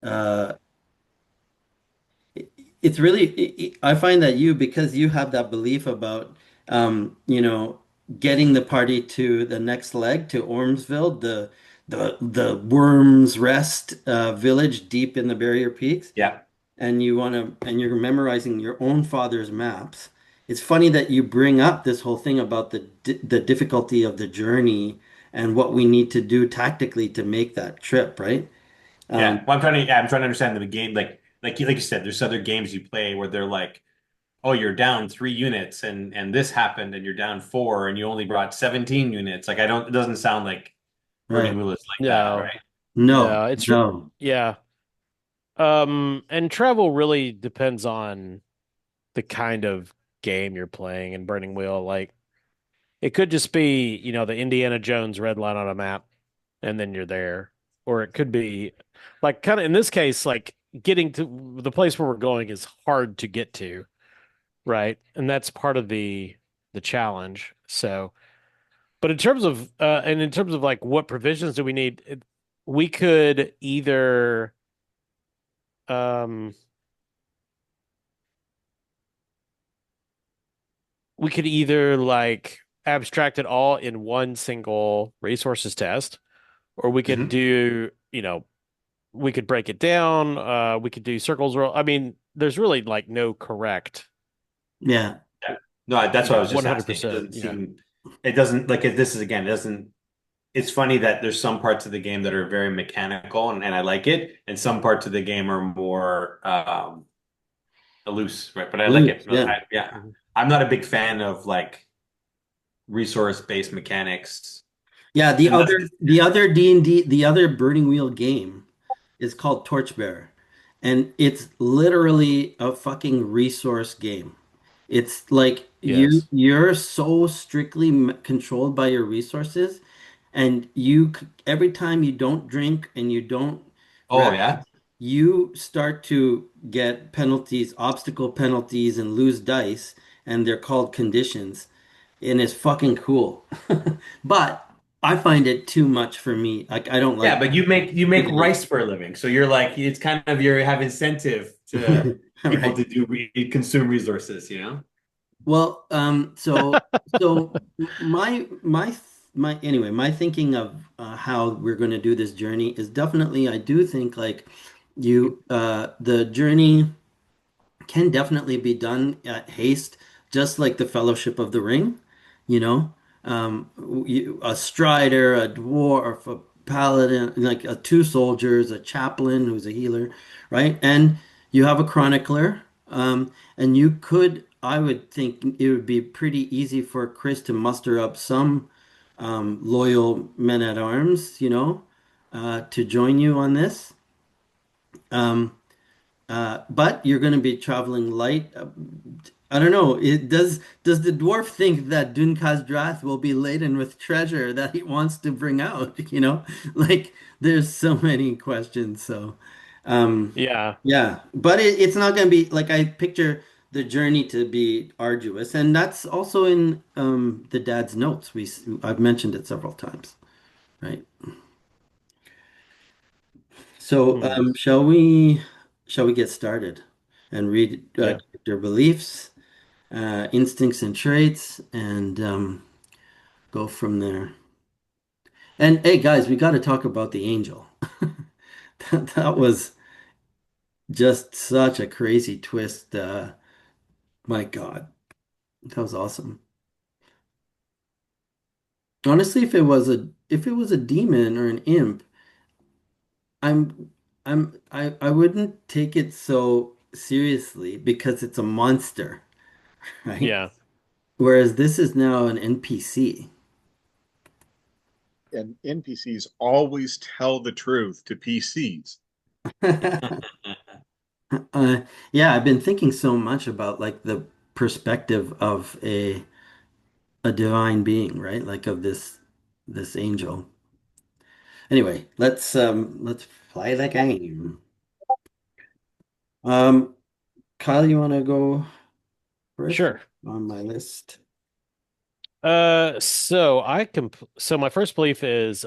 uh, it's really I find that because you have that belief about getting the party to the next leg to Ormsville, the Worms Rest village deep in the Barrier Peaks, Yeah. and and you're memorizing your own father's maps. It's funny that you bring up this whole thing about the difficulty of the journey and what we need to do tactically to make that trip, right? Yeah. Um, Well, I'm trying to understand the game. Like you said, there's other games you play where they're like, oh, you're down 3 units and this happened and you're down four and you only brought 17 units. Like I don't, it doesn't sound like Burning right. Wheel is like that, No, right? No, no, no. yeah. And travel really depends on the kind of game you're playing in Burning Wheel. Like it could just be, the Indiana Jones red line on a map and then you're there. Or it could be like kind of in this case, like getting to the place where we're going is hard to get to, right? And that's part of the challenge. So, but in terms of like what provisions do we need, we could either um we could either like abstract it all in one single resources test, or we could Hmm. do, we could break it down. We could do circles roll. I mean, there's really like no correct, Yeah. Yeah. No, that's what I was just asking. It 100%. doesn't Yeah. seem, it doesn't like this is again, it doesn't, it's funny that there's some parts of the game that are very mechanical and I like it, and some parts of the game are more loose, right? But I like Loose, it. yeah. Yeah. Mhm. I'm not a big fan of like resource-based mechanics Yeah, unless the other D&D, the other Burning Wheel game is called Torchbearer. And it's literally a fucking resource game. It's like Yes. you're so strictly controlled by your resources, and every time you don't drink and you don't oh rest, yeah. you start to get penalties, obstacle penalties, and lose dice, and they're called conditions, and it's fucking cool. But I find it too much for me. Like I don't Yeah, like but you make privilege. rice for a living. So you're like it's kind of you have incentive to people Right. to consume resources, Well, so anyway, my thinking of how we're going to do this journey is definitely I do think like the journey can definitely be done at haste, just like the Fellowship of the Ring, you know, a strider, a dwarf, a paladin, like two soldiers, a chaplain who's a healer, right? And you have a chronicler, and I would think it would be pretty easy for Chris to muster up some loyal men at arms, to join you on this. Um, but you're going to be traveling light. I don't know. Does the dwarf think that Dunkas will be laden with treasure that he wants to bring out? Like there's so many questions. So, um, Yeah. yeah, but it's not going to be like I picture the journey to be arduous, and that's also in the dad's notes. I've mentioned it several times, right? So, Hmm. shall we get started and read Yeah. character beliefs, instincts and traits, and go from there? And hey, guys, we got to talk about the angel. That was just such a crazy twist. My God, that was awesome. Honestly, if it was a demon or an imp, I'm I wouldn't take it so seriously because it's a monster, right? Yeah. Whereas this is now an NPC. And NPCs always tell the truth to PCs. Yeah, I've been thinking so much about like the perspective of a divine being, right? Like of this angel. Anyway, let's play the game. Um, Kyle, you want to go first Sure. on my list? So my first belief is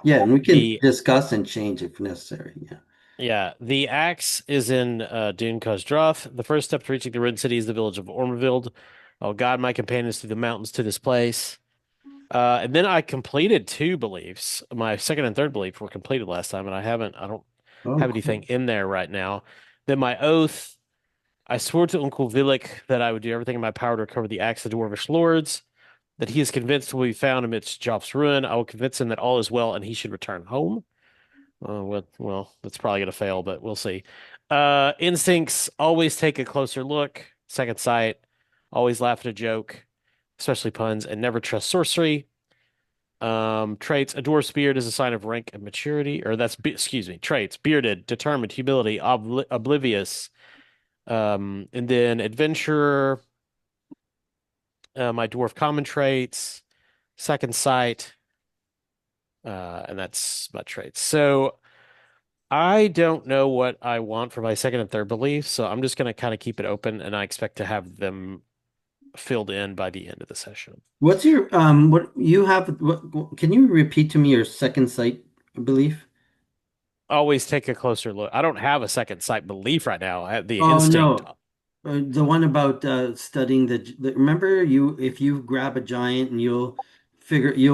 Yeah, and we can the discuss and change if necessary. Yeah. Yeah, the axe is in Dune Droth. The first step to reaching the Red City is the village of Ormvild. I'll guide my companions through the mountains to this place. And then I completed two beliefs. My second and third belief were completed last time, and I don't Oh, have anything cool. in there right now. Then my oath, I swore to Uncle Villic that I would do everything in my power to recover the axe of the Dwarvish lords, that he is convinced will be found amidst Joff's ruin. I will convince him that all is well and he should return home. Well, that's probably gonna fail, but we'll see. Instincts, always take a closer look. Second sight, always laugh at a joke, especially puns, and never trust sorcery. Traits, a dwarf's beard is a sign of rank and maturity, or excuse me, traits, bearded, determined, humility, oblivious. And then adventurer, my dwarf common traits, second sight, and that's my traits. So I don't know what I want for my second and third belief, so I'm just going to kind of keep it open, and I expect to have them filled in by the end of the session. What's your what you have can you repeat to me your second sight belief? Always take a closer look. I don't have a second sight belief right now. I have the Oh instinct. no. The one about studying remember you if you grab a giant and you'll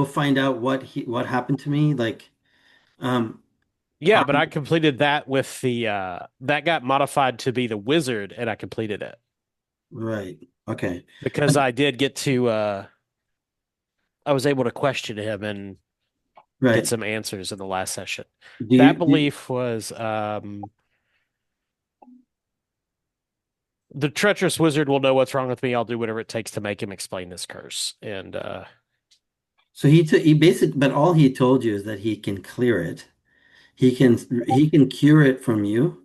find out what happened to me like um I, Yeah, but I completed that with the that got modified to be the wizard, and I completed it right. Okay. because I did get to I was able to question him and get Right. some answers in the last session. Do That you belief was the treacherous wizard will know what's wrong with me. I'll do whatever it takes to make him explain this curse. And so he basically but all he told you is that he can clear it. He can cure it from you.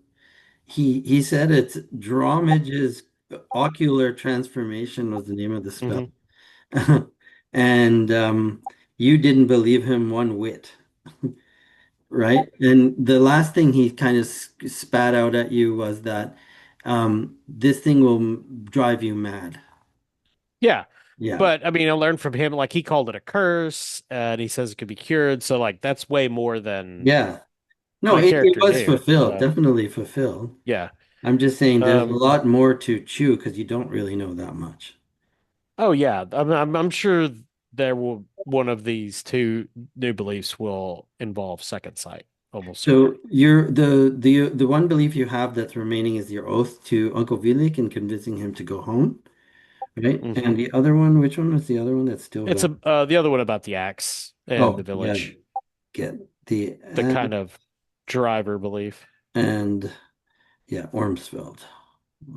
He said it's Dromage's ocular transformation was the name of the spell. mhm. And you didn't believe him one whit, right? And the last thing he kind of spat out at you was that this thing will drive you mad. Yeah. Yeah. But I mean, I learned from him, like he called it a curse, and he says it could be cured. So like that's way more than Yeah. No, my it character was knew. fulfilled, So definitely fulfilled. yeah. I'm just saying there's a Um, lot more to chew because you don't really know that much. oh yeah. I'm sure there will one of these two new beliefs will involve second sight, almost So certainly. you're the one belief you have that's remaining is your oath to Uncle Vilik and convincing him to go home, right? Hmm. And the other one, which one was the other one that's still It's valid? a the other one about the axe and the Oh, yeah, village, get the the kind of driver belief. and yeah, Ormsfeld.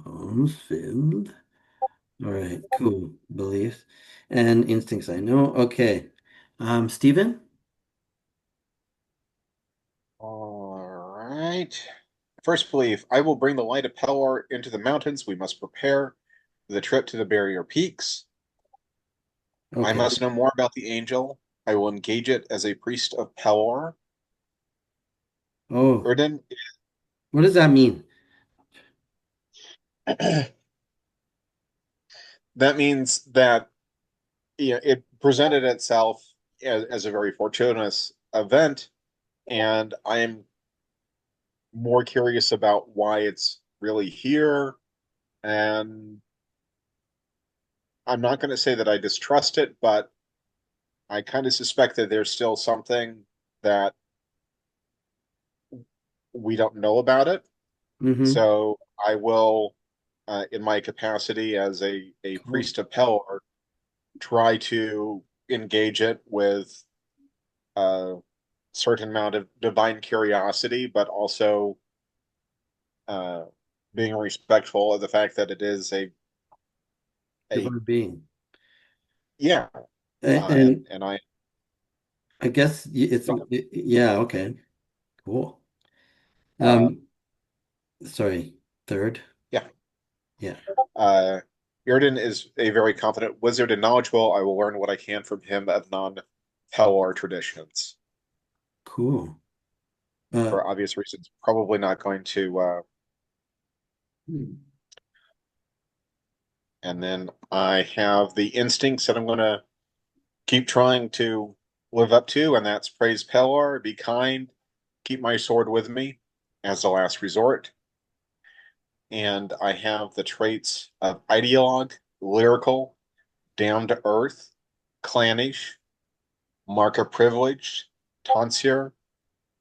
Ormsfeld. All right, cool. Beliefs and instincts. I know. Okay. Stephen? All right. First belief, I will bring the light of Pelor into the mountains. We must prepare for the trip to the barrier peaks. I Okay. must know more about the angel. I will engage it as a priest of Pelor. Oh, Erden, what does that mean? that means that it presented itself as a very fortuitous event, and I am more curious about why it's really here. And I'm not going to say that I distrust it, but I kind of suspect that there's still something that we don't know about it. Mm-hmm. So I will, in my capacity as a Cool. priest of Pelor, try to engage it with a certain amount of divine curiosity, but also uh, being respectful of the fact that it is a Divine being. yeah, And and I I guess yeah, okay. Cool. uh, Um, sorry, third. yeah. Yeah, Irden is a very confident wizard and knowledgeable. I will learn what I can from him of non-Pelor traditions. cool. Uh, For obvious reasons, probably not going to. hmm, And then I have the instincts that I'm going to keep trying to live up to, and that's praise Pelor, be kind, keep my sword with me. as a last resort. And I have the traits of ideologue, lyrical, down to earth, clannish, mark of privilege, tonsure,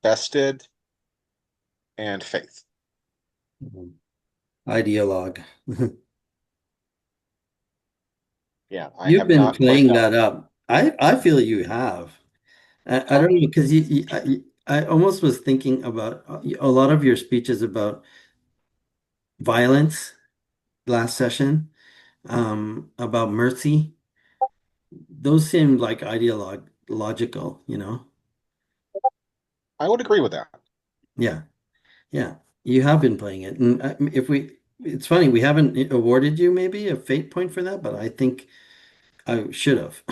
vested, and faith. Ideologue. Yeah, I You've have been not played playing that. that up. I feel you have. I don't know because I almost was thinking about a lot of your speeches about violence last session, about mercy. Those seem like ideological, you know? I would agree with that. Yeah, yeah. You have been playing it, and if we, it's funny we haven't awarded you maybe a fate point for that, but I think I should have,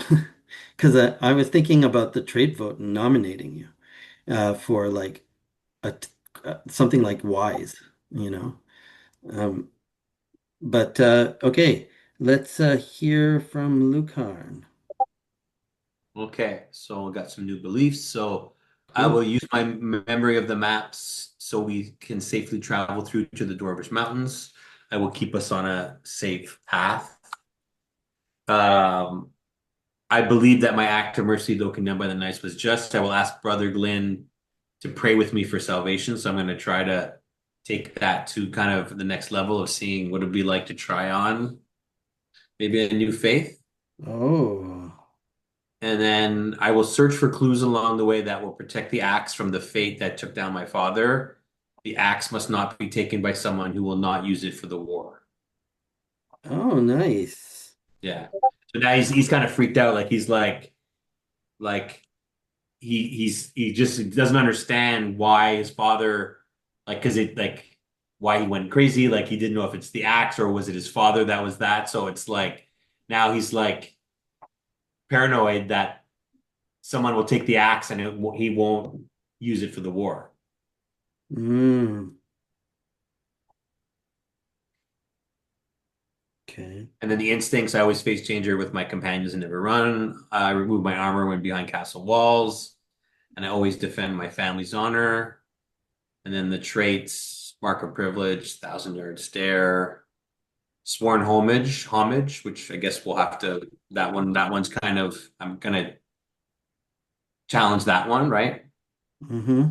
because I was thinking about the trade vote and nominating you for like a something like wise, you know. Um, but okay, let's hear from Lucan. Okay, so I got some new beliefs. So I Cool. will use my memory of the maps so we can safely travel through to the Dwarvish Mountains. I will keep us on a safe path. Um, I believe that my act of mercy, though condemned by the knights, was just. I will ask Brother Glynn to pray with me for salvation. So I'm going to try to take that to kind of the next level of seeing what it would be like to try on maybe a new faith. Oh, And then I will search for clues along the way that will protect the axe from the fate that took down my father. The axe must not be taken by someone who will not use it for the war. oh, nice. Yeah. So now he's kind of freaked out. Like he's like he just doesn't understand why his father because it like why he went crazy. Like he didn't know if it's the axe or was it his father that was that. So it's like now he's like paranoid that someone will take the axe and he won't use it for the war. Mm, okay. And then the instincts, I always face danger with my companions and never run. I remove my armor when behind castle walls, and I always defend my family's honor. And then the traits, mark of privilege, thousand yard stare, sworn homage, which I guess we'll have to that one's kind of I'm gonna challenge that one, right? Mm-hmm.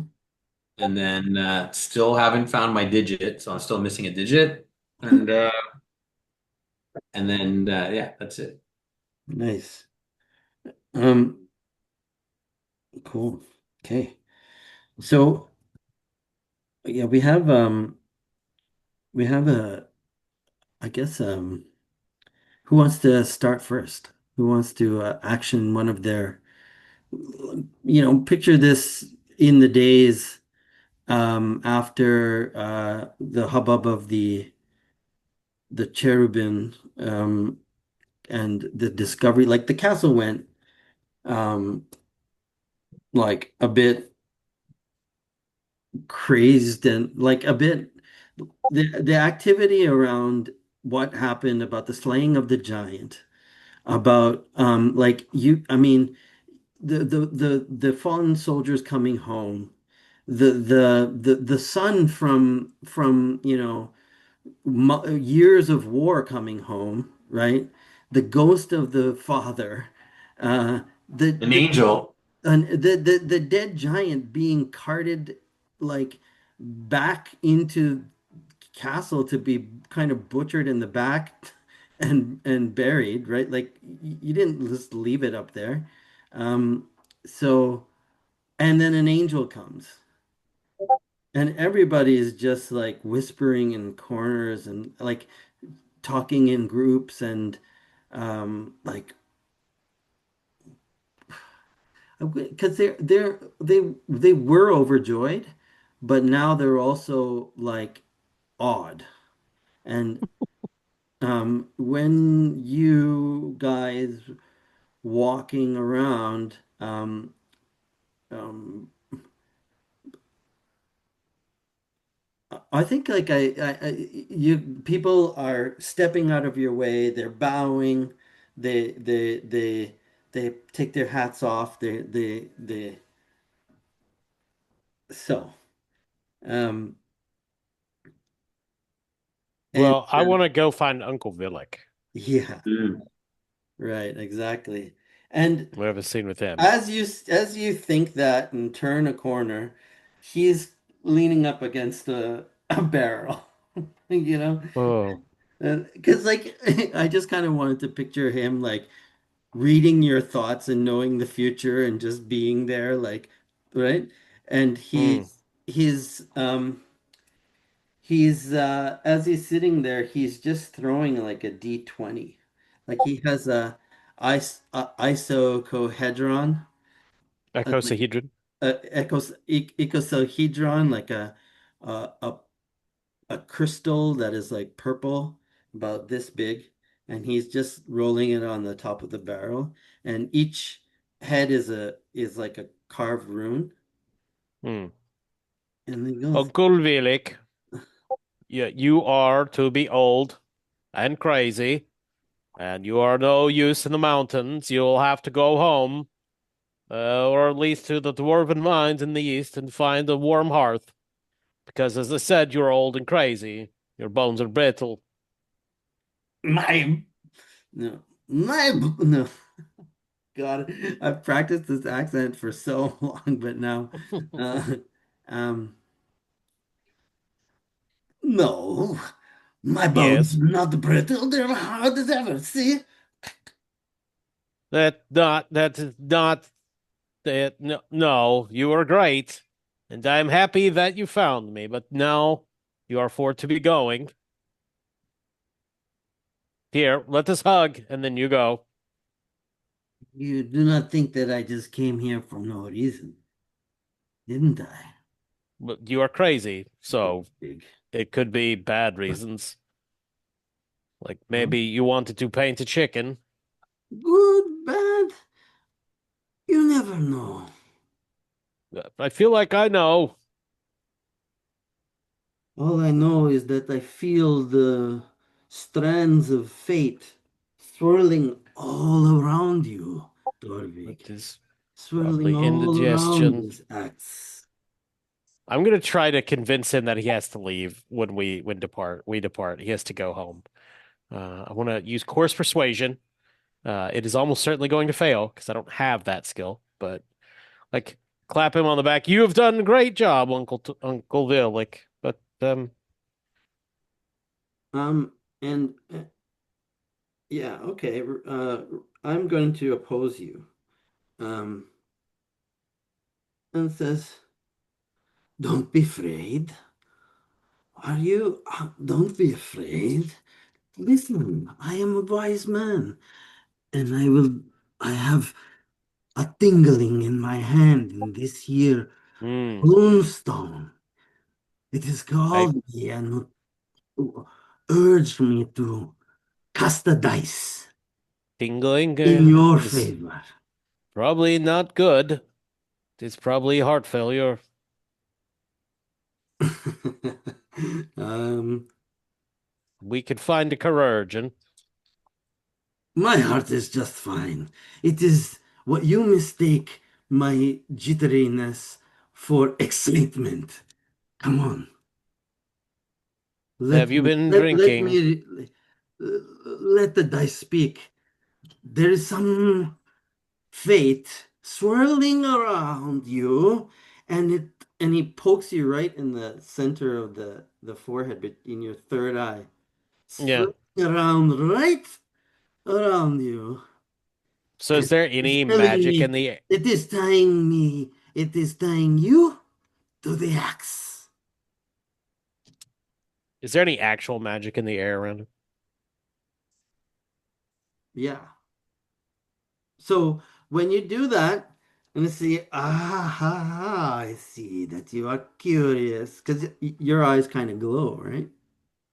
And then still haven't found my digit, so I'm still missing a digit. And yeah, that's it. Nice. Um, cool. Okay. So yeah, we have a I guess who wants to start first? Who wants to action one of their picture this in the days after the hubbub of the cherubim and the discovery, like the castle went um, like a bit crazed and like a bit the activity around what happened about the slaying of the giant, about like you, I mean, the fallen soldiers coming home, the son from years of war coming home, right? The ghost of the father, uh, the An the angel. and the dead giant being carted like back into castle to be kind of butchered in the back and buried, right? Like you didn't just leave it up there. Um, so and then an angel comes. And everybody is just like whispering in corners and like talking in groups and like because they were overjoyed, but now they're also like awed. And when you guys walking around, um, I think like you people are stepping out of your way. They're bowing. They take their hats off. So. Um, And Well, I want to go find Uncle Villic. yeah, Mm. right, exactly. And We have a scene with him. as you think that and turn a corner, he's leaning up against a barrel, you know? Oh, Because like I just kind of wanted to picture him like reading your thoughts and knowing the future and just being there, like, right? And mm. he's as he's sitting there, he's just throwing like a D20. Like he has a isocohedron, like Icosahedron. icosahedron, like a a a crystal that is like purple, about this big, and he's just rolling it on the top of the barrel. And each head is like a carved rune. Mm. And he goes, Uncle Villic, you are to be old and crazy, and you are no use in the mountains. You'll have to go home, or at least to the dwarven mines in the east and find a warm hearth. Because, as I said, you're old and crazy. Your bones are brittle. my no, my no. God, I've practiced this accent for so long, but now, uh, um, no, my bones Yes, are not brittle. They're hard as ever. See? that is not that. No, no, you are great, and I'm happy that you found me. But now you are for to be going. Here, let us hug, and then you go. You do not think that I just came here for no reason, didn't I? But you are crazy, so Big. it could be bad reasons. Like Huh? maybe you wanted to paint a chicken. Good, bad, you never know. I feel like I know. All I know is that I feel the strands of fate swirling all around you, Dorvig. It is Swirling probably all around indigestion. this axe. I'm gonna try to convince him that he has to leave when we depart. He has to go home. I want to use coarse persuasion. It is almost certainly going to fail because I don't have that skill. But like, clap him on the back. You have done a great job, Uncle Bill. Like, but Um, and yeah, okay. I'm going to oppose you. Um, and says, "Don't be afraid. Are you? Don't be afraid. Listen, I am a wise man, and I have a tingling in my hand in this here hmm, moonstone. It is I called me and urged me to cast a dice tingling in your is favor." probably not good. It's probably heart failure. Um, We could find a chirurgeon. my heart is just fine. It is what you mistake my jitteriness for excitement. Come on, Have you been let drinking? me let the dice speak. There is some fate swirling around you, and he pokes you right in the center of the forehead, in your third eye, Yeah. swirling around right around you. So And is there it's any telling magic in me the it is tying you to the axe. is there any actual magic in the air around him? Yeah. So when you do that, and you see, I see that you are curious because your eyes kind of glow, right?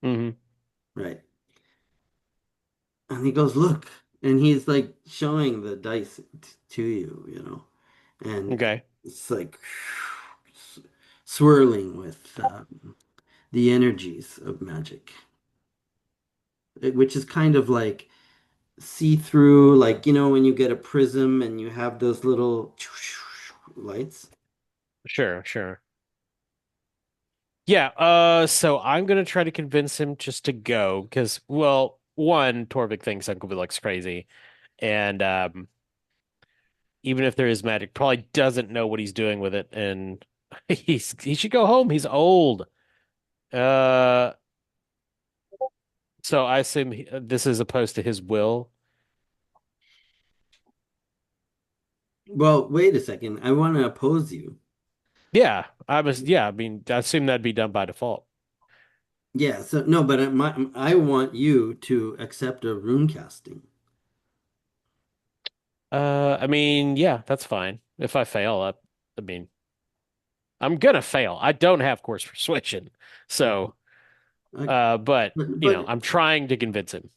Hmm. Right. And he goes, look, and he's like showing the dice to you, and Okay. it's like swirling with the energies of magic, which is kind of like see through, like, when you get a prism and you have those little lights. Sure, sure. Yeah, so I'm gonna try to convince him just to go because, well, one, Torvik thinks Uncle looks crazy, and even if there is magic, probably doesn't know what he's doing with it, and he should go home. He's old. Uh, so I assume this is opposed to his will. Well, wait a second. I want to oppose you. Yeah, I was. Yeah, I mean, I assume that'd be done by default. Yeah, so no, but I want you to accept a rune casting. I mean, yeah, that's fine. If I fail, I mean, I'm gonna fail. I don't have course persuasion, so. I, But but I'm trying to convince him.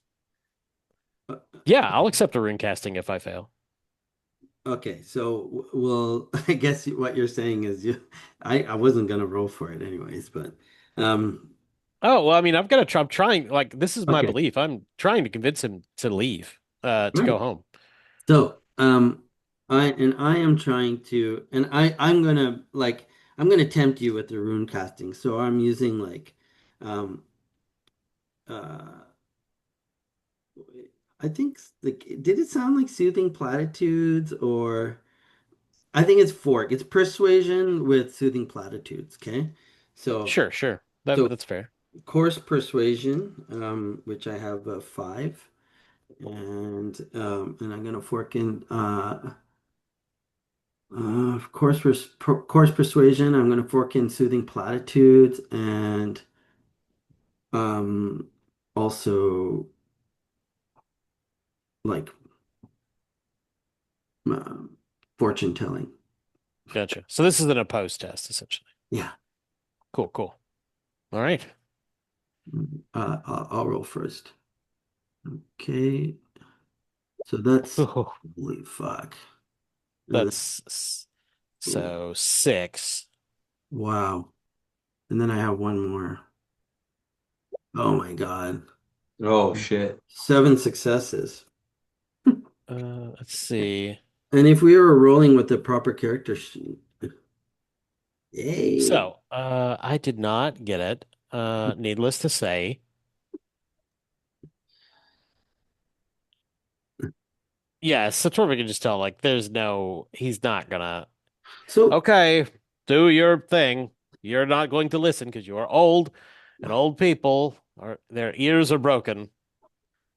uh, Yeah, I'll accept a rune casting if I fail. okay, so well, I guess what you're saying is I wasn't gonna roll for it anyways, but um, Oh, well, I mean, I've got to try. I'm trying, like, this is my okay, belief. I'm trying to convince him to leave, to go right. home. So I am trying to, and I'm gonna like I'm gonna tempt you with the rune casting. So I'm using like um uh I think like did it sound like soothing platitudes or I think it's fork. It's persuasion with soothing platitudes. Okay, so Sure, sure. so That's fair. course persuasion, which I have five, and I'm gonna fork in course persuasion. I'm gonna fork in soothing platitudes and um also like uh, fortune telling. Gotcha. So this is an opposed test, essentially. Yeah. Cool, cool. All right. I'll roll first. Okay. So that's Oh, holy fuck. Uh, that's so six. Wow. And then I have one more. Oh my God. Oh shit. Seven successes. Let's see. And if we were rolling with the proper character sheet, yay. So, I did not get it. Needless to say. Yeah, so Torvik can just tell, like, he's not gonna. So, Okay, do your thing. You're not going to listen because you are old, and old people their ears are broken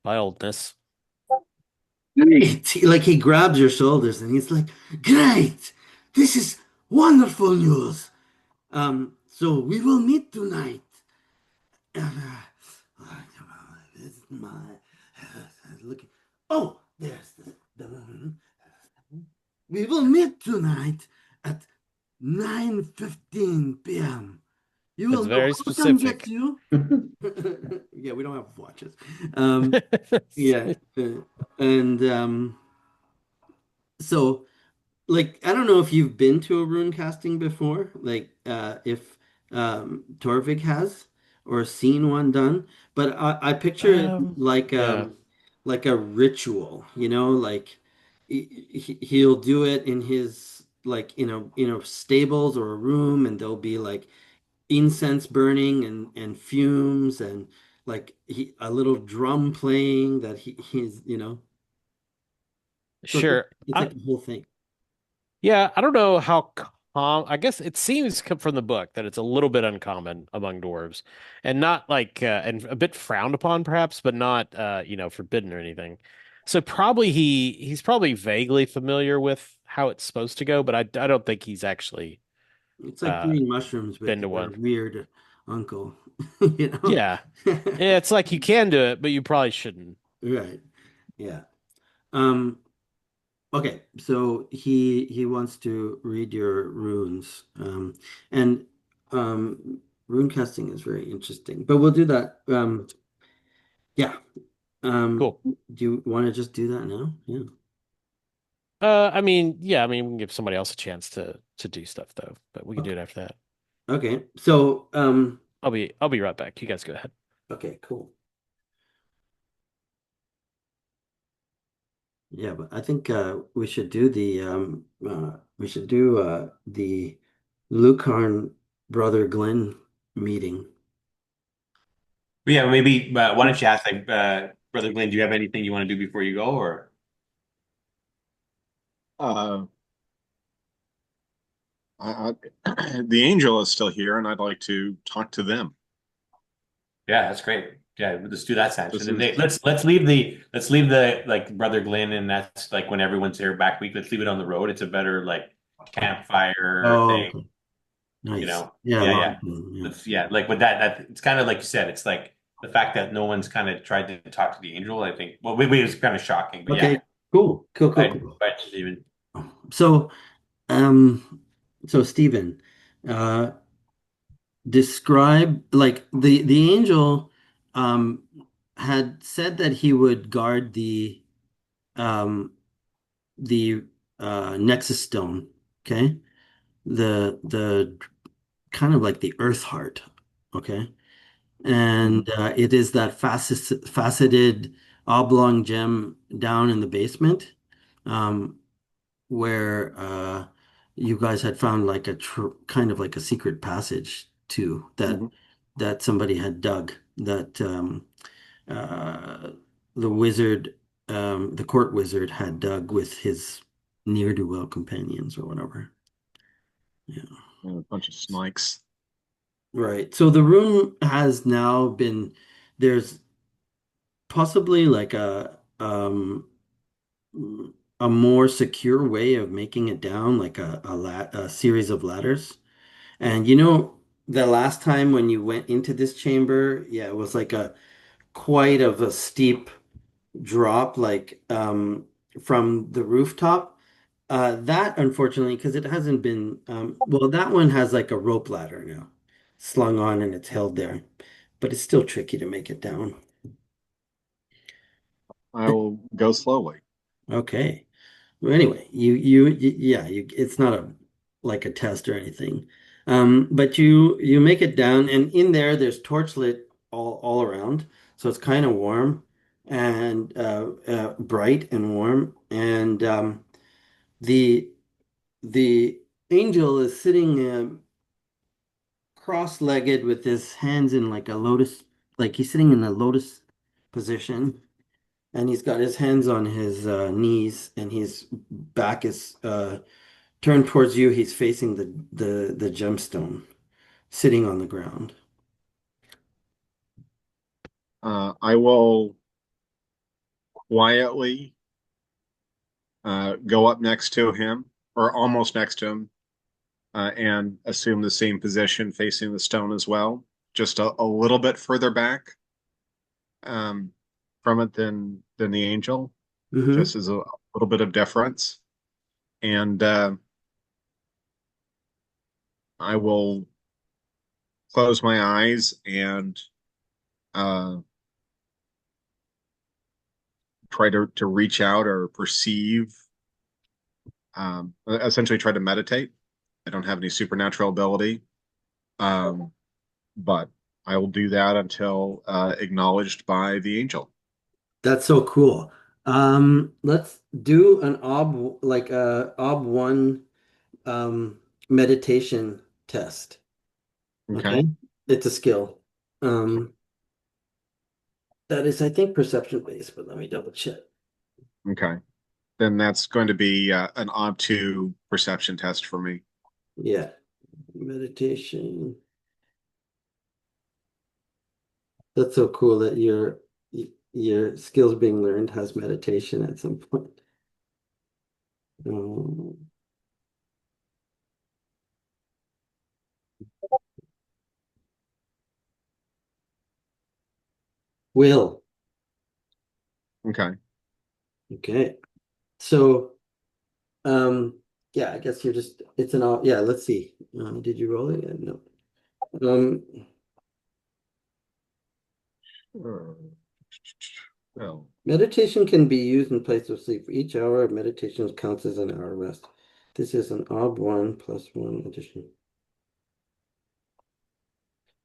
by oldness. great. Like he grabs your shoulders and he's like, great. This is wonderful news. So we will meet tonight. This is my looking. Oh, there's the moon. We will meet tonight at 9:15 p.m. You That's will know very who comes get specific. you. Yeah, we don't have watches. Um, yeah, and so like I don't know if you've been to a rune casting before, like if Torvik has or seen one done, but I picture it Yeah, like a ritual, you know, like he'll do it in his like stables or a room, and there'll be like incense burning and fumes and like a little drum playing that he's so sure. it's like a whole thing. Yeah, I don't know how I guess it seems from the book that it's a little bit uncommon among dwarves, and not like and a bit frowned upon, perhaps, but not forbidden or anything. So probably he's probably vaguely familiar with how it's supposed to go, but I don't think he's actually It's like uh doing mushrooms with been to your one. weird uncle, you know? Yeah. Yeah, it's like you can do it, but you probably shouldn't. Right. Yeah. Um, okay, so he wants to read your runes. And rune casting is very interesting. But we'll do that. Yeah. Cool. Do you want to just do that now? Yeah. I mean, yeah, I mean, we can give somebody else a chance to do stuff though, but we can do Okay. it after that. Okay. So I'll be right back. You guys go ahead. okay, cool. Yeah, but I think we should do the Lucarn brother Glenn. meeting. But yeah, maybe why don't you ask like Brother Glenn, do you have anything you want to do before you go, or Uh, the angel is still here, and I'd like to talk to them. yeah, that's great. Yeah, let's do that This session. And is let's leave the like Brother Glenn, and that's like when everyone's here back week. Let's leave it on the road. It's a better like campfire Oh, thing, okay. you Nice. know. Yeah, Yeah, long yeah. term, yeah. Let's yeah, like with that it's kind of like you said, it's like the fact that no one's kind of tried to talk to the angel, I think. Well, maybe it was kind of shocking, but yeah. Okay, cool, cool, cool, Right, cool. right, Steven. So, um, so Stephen, uh, describe like the angel, um, had said that he would guard um the Nexus Stone. Okay, the kind of like the Earth Heart. Okay, Mhm, and it is that faceted oblong gem down in the basement. Um, where you guys had found like a tr kind of like a secret passage to mhm. that somebody had dug that uh, the wizard the court wizard had dug with his ne'er-do-well companions or whatever. Yeah. A bunch of snakes. Right. So the room has now been there's possibly like a more secure way of making it down, like a series of ladders. And the last time when you went into this chamber, yeah, it was like a quite of a steep drop, like from the rooftop. That unfortunately, because it hasn't been, well, that one has like a rope ladder now, slung on and it's held there, but it's still tricky to make it down. I will go slowly. Okay. Well, anyway, yeah, it's not a like a test or anything. But you make it down, and in there, there's torch lit all around, so it's kind of warm and bright and warm. And the the angel is sitting cross-legged with his hands in like a lotus, like he's sitting in a lotus position, and he's got his hands on his knees, and his back is turned towards you. He's facing the gemstone, sitting on the ground. I will quietly go up next to him, or almost next to him, and assume the same position facing the stone as well, just a little bit further back um, from it than the angel, Hmm. just as a little bit of difference. And I will close my eyes and uh, try to reach out or perceive, essentially try to meditate. I don't have any supernatural ability, um, but I will do that until acknowledged by the angel. That's so cool. Let's do an like a ob one meditation test. Okay. Okay, it's a skill. Um, that is, I think, perception based, but let me double check. Okay. Then that's going to be an OB2 perception test for me. Yeah, meditation. That's so cool that your skills being learned has meditation at some point. Um, Will. Okay. Okay. So, um, yeah, I guess you're just, it's an all, yeah, let's see. Did you roll it? Yeah, no. Um, Well, Meditation can be used in place of sleep. For each hour of meditation counts as an hour rest. This is an ob one plus one addition.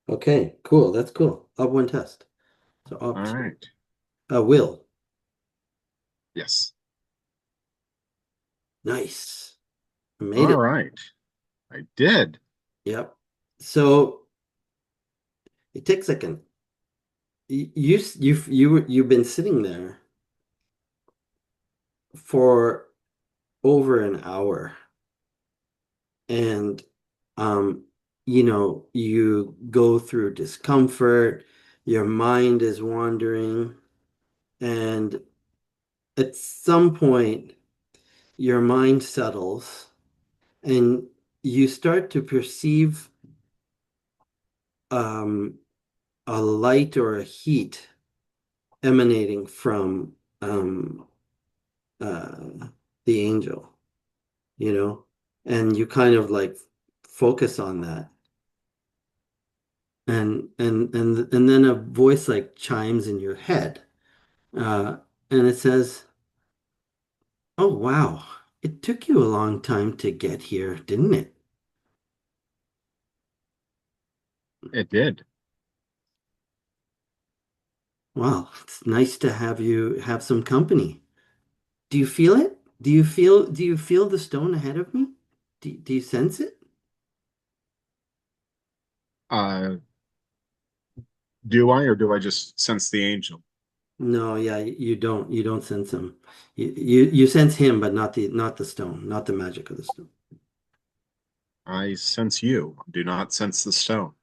Okay, cool. That's cool. Ob one test. So ob all two. right. Will. Yes. Nice. Made All it. right. I did. Yep. So Take a second. You've been sitting there for over an hour, and um, you go through discomfort, your mind is wandering, and at some point, your mind settles, and you start to perceive um, a light or a heat emanating from uh, the angel, you know, and you kind of like focus on that. And then a voice like chimes in your head, uh, and it says, "Oh wow, it took you a long time to get here, didn't it? It did. Well, it's nice to have you have some company. Do you feel it? Do you feel the stone ahead of me? Do you sense it? Uh, do I, or do I just sense the angel? No, yeah, you don't sense him. You sense him, but not the stone, not the magic of the stone. I sense you. Do not sense the stone.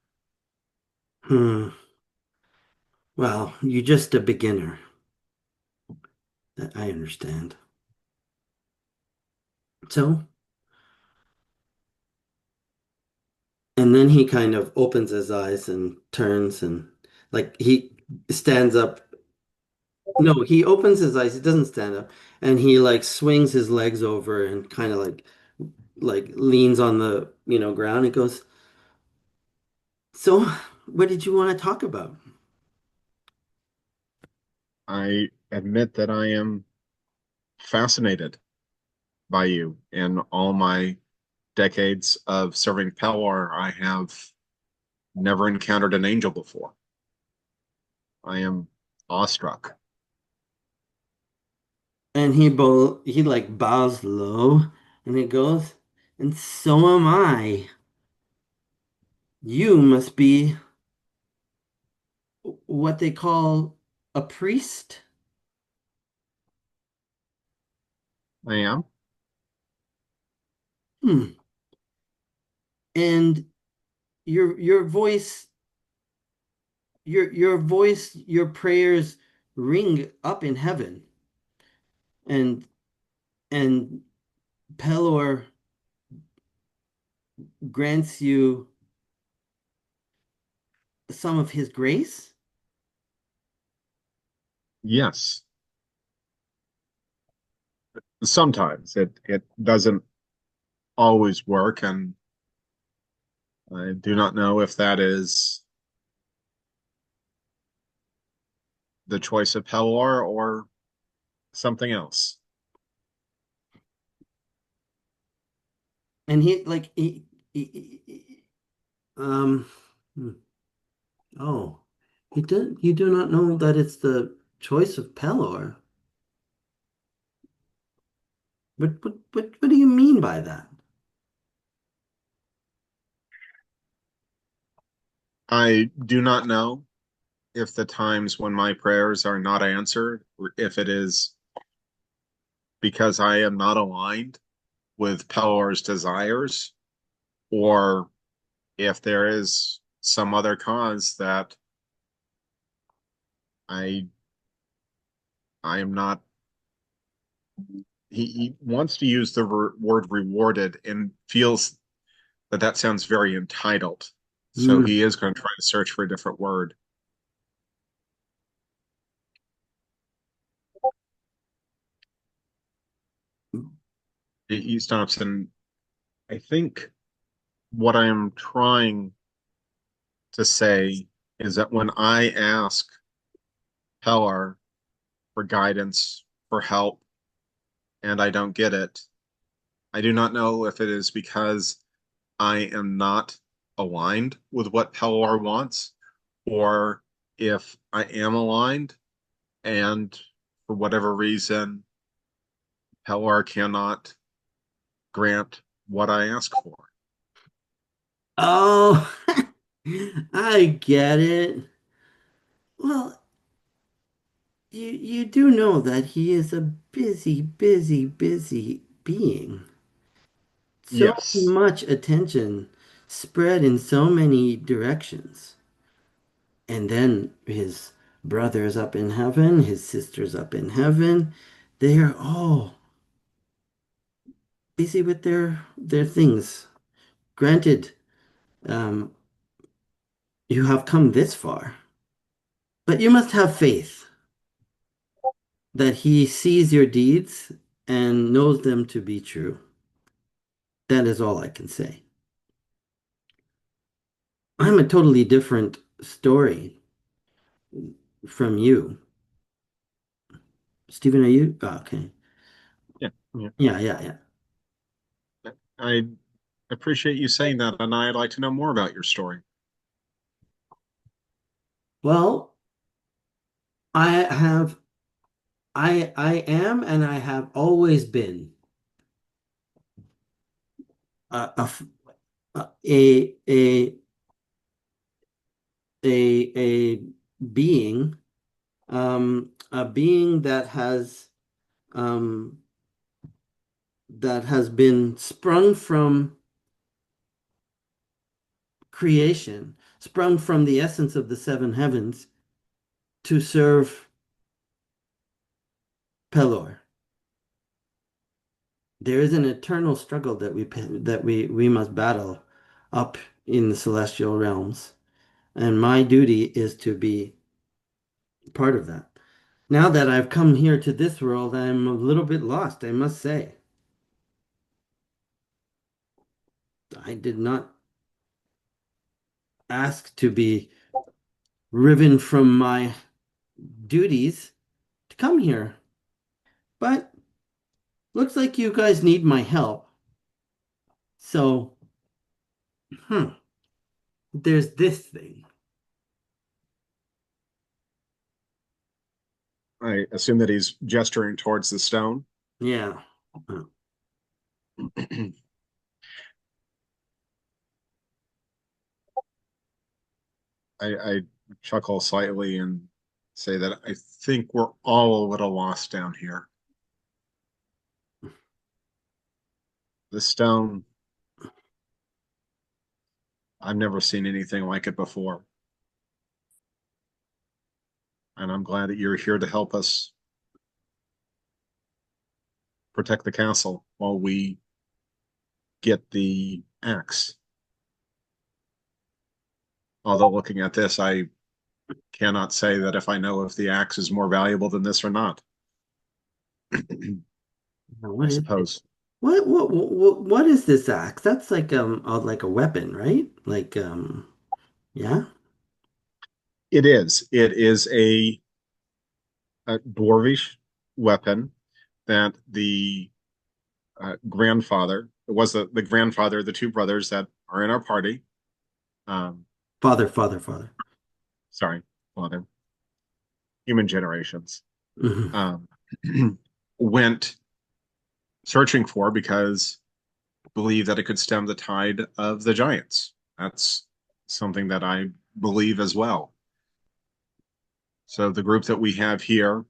Hmm. Well, you're just a beginner. That I understand. So, and then he kind of opens his eyes and turns and like he stands up. No, he opens his eyes. He doesn't stand up, and he like swings his legs over and kind of like leans on the ground. He goes, "So, what did you want to talk about?" I admit that I am fascinated by you. In all my decades of serving Pelor, I have never encountered an angel before. I am awestruck. And he like bows low, and he goes, "And so am I. You must be what they call a priest." I am. Hmm. And your voice, your prayers ring up in heaven, and and Pelor grants you some of his grace. Yes. Sometimes it doesn't always work, and I do not know if that is the choice of Pelor or something else. And he like um hmm, oh, you do not know that it's the choice of Pelor. But what do you mean by that? I do not know if the times when my prayers are not answered, or if it is because I am not aligned with Pelor's desires, or if there is some other cause that I I am not. He wants to use the word rewarded and feels that that sounds very entitled. So Hmm. he is going to try to search for a different word. He stops, and I think what I am trying to say is that when I ask Pellar for guidance, for help, and I don't get it, I do not know if it is because I am not aligned with what Pellar wants, or if I am aligned and for whatever reason Pellar cannot grant what I ask for. Oh, I get it. Well, you do know that he is a busy, busy, busy being. So Yes. much attention spread in so many directions. And then his brother's up in heaven, his sister's up in heaven. They're all busy with their things. Granted, um, you have come this far, but you must have faith that he sees your deeds and knows them to be true. That is all I can say. I'm a totally different story from you. Stephen, are you? Oh, okay. Yeah. Yeah. Yeah, yeah, yeah. I appreciate you saying that, and I'd like to know more about your story. Well, I have, I am, and I have always been a, a, f- a, a being, a being um, that has been sprung from creation, sprung from the essence of the seven heavens to serve Pelor. There is an eternal struggle that we must battle up in the celestial realms, and my duty is to be part of that. Now that I've come here to this world, I'm a little bit lost, I must say. I did not ask to be riven from my duties to come here, but looks like you guys need my help. So, hmm, there's this thing. I assume that he's gesturing towards the stone. Yeah. Uh, I chuckle slightly and say that I think we're all a little lost down here. The stone, I've never seen anything like it before. And I'm glad that you're here to help us protect the castle while we get the axe. Although looking at this, I cannot say that if I know if the axe is more valuable than this or not. now I what is it? suppose What is this axe? That's like a weapon, right? Like yeah. it is. It is a dwarvish weapon that the grandfather, it was the grandfather of the two brothers that are in our party. Um, Father. sorry, father, human generations, Mhm. um, went searching for because believe that it could stem the tide of the giants. That's something that I believe as well. So the group that we have here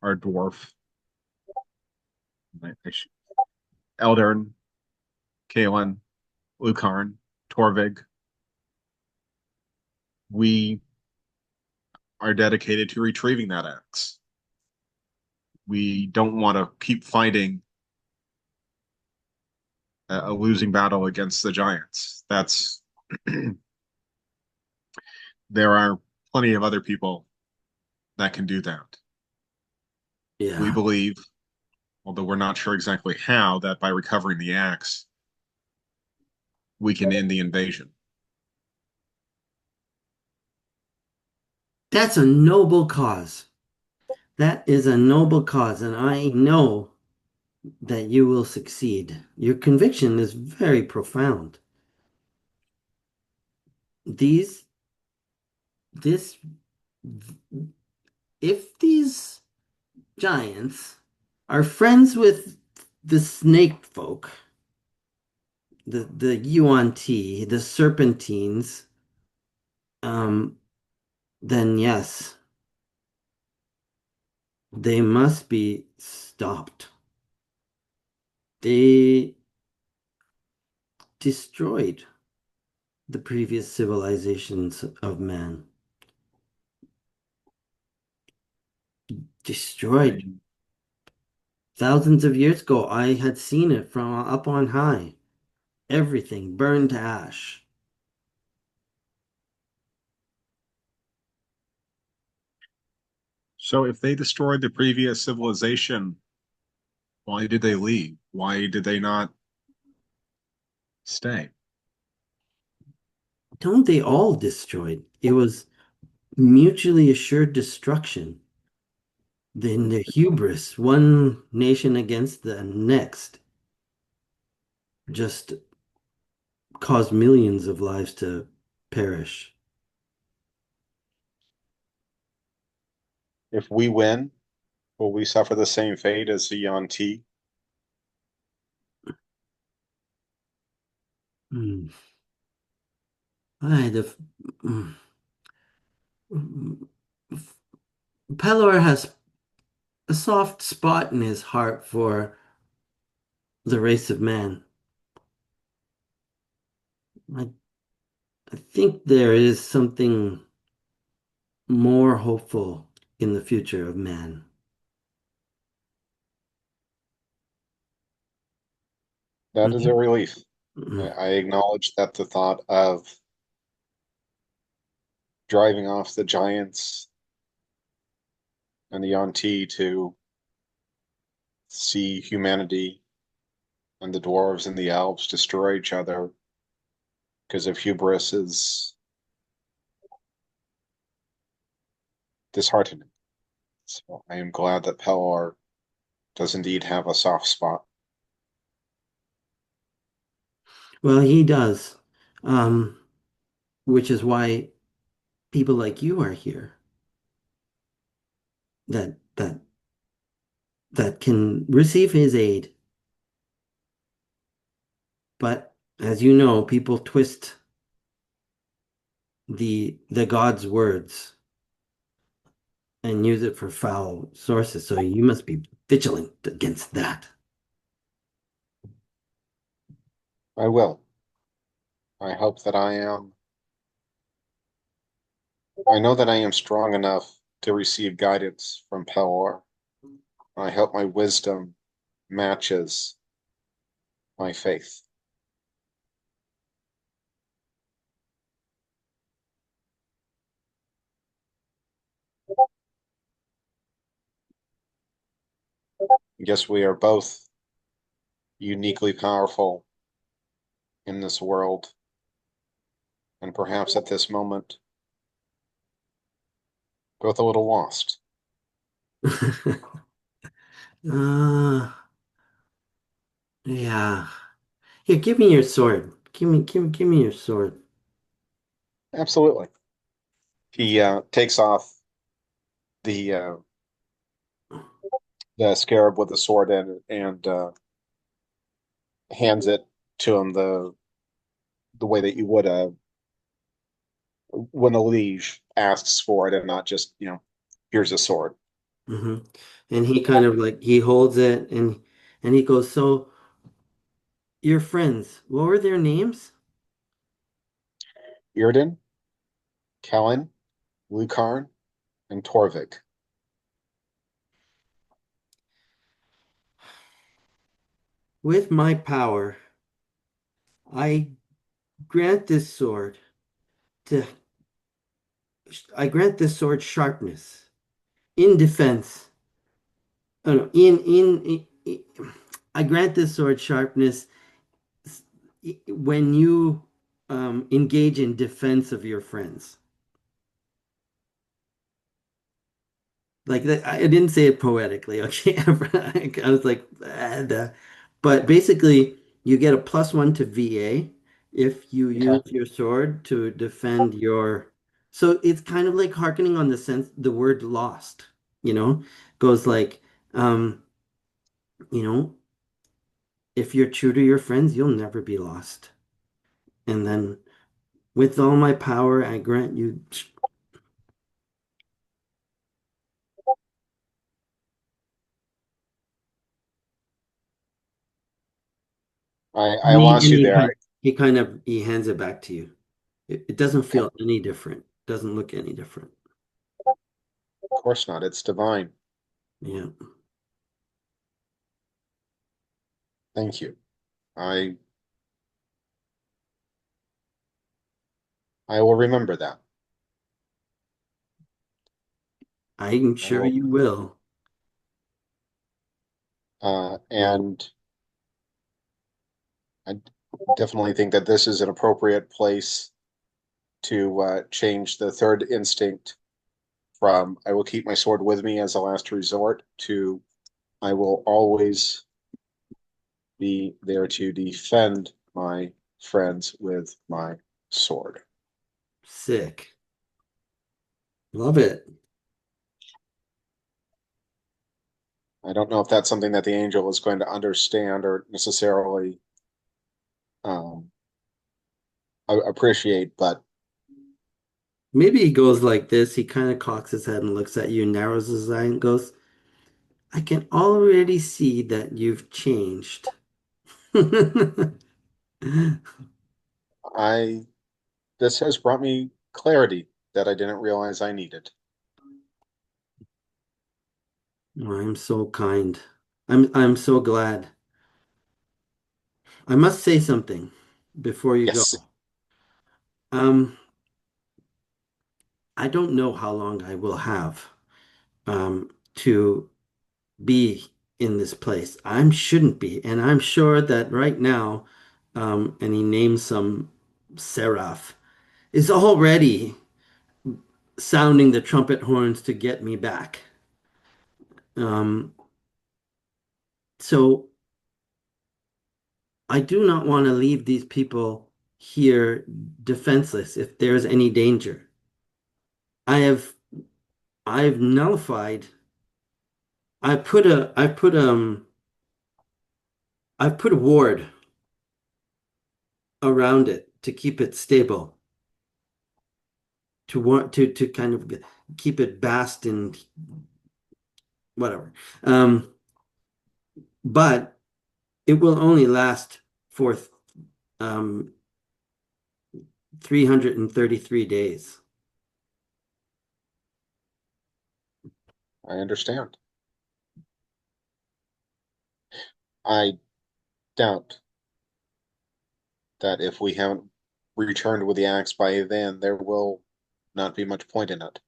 are dwarf, Eldern, Kalen, Lucarn, Torvig. We are dedicated to retrieving that axe. We don't want to keep fighting a losing battle against the giants. That's there are plenty of other people that can do that. We Yeah. believe, although we're not sure exactly how, that by recovering the axe, we can end the invasion. That's a noble cause. That is a noble cause, and I know that you will succeed. Your conviction is very profound. These, this, if these giants are friends with the snake folk, the yuan tea, the serpentines, um, then yes, they must be stopped. They destroyed the previous civilizations of man. Destroyed. I- Thousands of years ago, I had seen it from up on high. Everything burned to ash. So if they destroyed the previous civilization, why did they leave? Why did they not stay? Don't they all destroyed? It was mutually assured destruction. Then the hubris, one nation against the next, just caused millions of lives to perish. If we win, will we suffer the same fate as the Yuan-Ti? Mm. Aye, mm. Pelor has a soft spot in his heart for the race of man. I, I think there is something more hopeful in the future of man. That is a Mhm. relief. Mm. I acknowledge that the thought of driving off the giants and the Yuan-Ti to see humanity and the dwarves and the elves destroy each other because of hubris is disheartening. So I am glad that Pelor does indeed have a soft spot. Well, he does, um, which is why people like you are here that can receive his aid. But as you know, people twist the God's words and use it for foul sources. So you must be vigilant against that. I will. I hope that I am. I know that I am strong enough to receive guidance from Pelor. I hope my wisdom matches my faith. I guess we are both uniquely powerful in this world, and perhaps at this moment, both a little lost. uh, yeah. Here, give me your sword. Give me your sword. Absolutely. He takes off the the scarab with the sword in and hands it to him the way that you would when a liege asks for it, and not just here's a sword. Hmm. And he kind of like he holds it and he goes, "So your friends, what were their names?" Irden, Kellen, Lucarn, and Torvik. With my power, I grant this sword to I grant this sword sharpness in defense. Oh, no, I grant this sword sharpness when you engage in defense of your friends. Like that, I didn't say it poetically, okay? I was like, "Ah, duh." But basically, you get a +1 to VA if you Okay. use your sword to defend your. So it's kind of like harkening on the word lost, you know, goes like, um, you know, if you're true to your friends, you'll never be lost. And then with all my power, I grant you. I lost And you there. he hands it back to you. It doesn't Okay, feel any different. Doesn't look any different. of course not. It's divine. Yeah. Thank you. I I will remember that. I'm I sure will. you will. And I definitely think that this is an appropriate place to change the third instinct from "I will keep my sword with me as a last resort" to "I will always be there to defend my friends with my sword." Sick. Love it. I don't know if that's something that the angel is going to understand or necessarily um, appreciate, but Maybe he goes like this. He kind of cocks his head and looks at you, narrows his eye, and goes, I can already see that you've changed. I this has brought me clarity that I didn't realize I needed. I'm so kind. I'm so glad. I must say something before you go. Yes, Um, I don't know how long I will have to be in this place. I shouldn't be, and I'm sure that right now, and he names some seraph, is already sounding the trumpet horns to get me back. Um, so I do not want to leave these people here defenseless if there's any danger. I have I've nullified. I've put a ward around it to keep it stable, to kind of keep it vast and whatever. Um, but it will only last for um 333 days. I understand. I doubt that if we haven't returned with the axe by then, there will not be much point in it.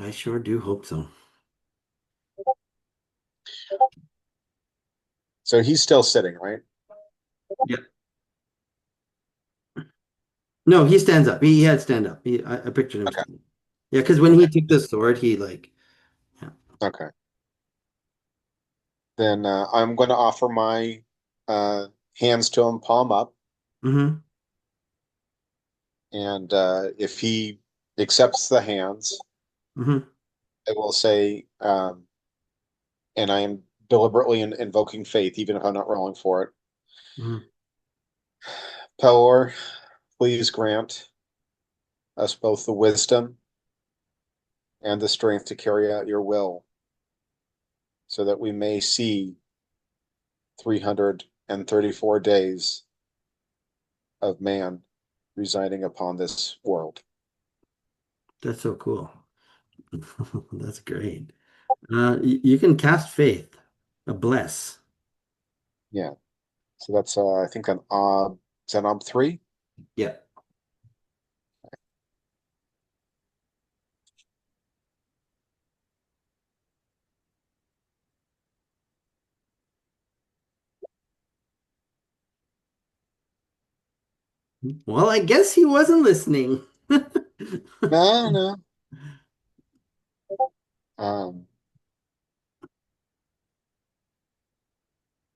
I sure do hope so. So he's still sitting, right? Yeah. No, he stands up. He had stand up. I pictured him Okay. standing. Yeah, because when he Okay. took the sword, he like, yeah. Okay. Then I'm going to offer my hands to him, palm up, Hmm. and if he accepts the hands, Hmm. I will say, and I am deliberately invoking faith, even if I'm not rolling for it. Hmm. Pelor, please grant us both the wisdom and the strength to carry out your will, so that we may see 334 days of man residing upon this world. That's so cool. That's great. You can cast faith, a bless. Yeah. So that's I think an is that ob three? Yeah. Well, I guess he wasn't listening. No, no. Um,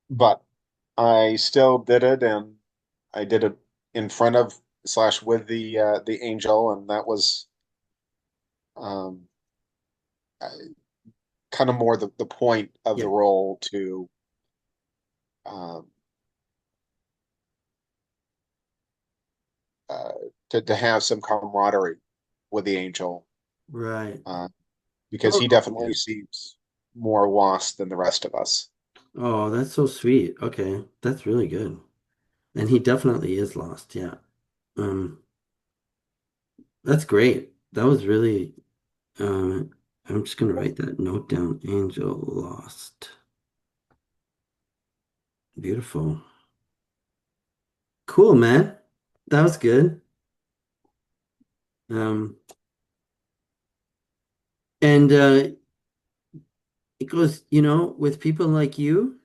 but I still did it, and I did it in front of slash with the angel, and that was um kind of more the point of the Yeah. role to um, uh, to have some camaraderie with the angel, Right. uh, because Oh, he okay. definitely seems more lost than the rest of us. Oh, that's so sweet. Okay, that's really good. And he definitely is lost. Yeah. Um, that's great. That was really I'm just gonna write that note down. Angel lost. Beautiful. Cool, man. That was good. Um, and it goes, with people like you,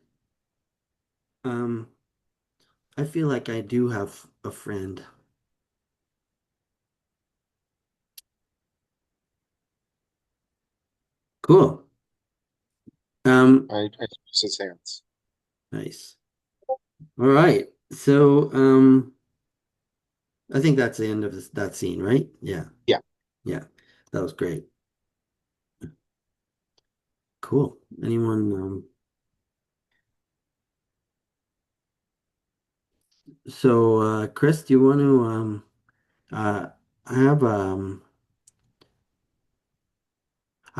um, I feel like I do have a friend. Cool. I squeeze his hands. Nice. All right. So, I think that's the end of that scene, right? Yeah. Yeah, Yeah. That was great. Cool. Anyone, so Chris, do you want to uh I have I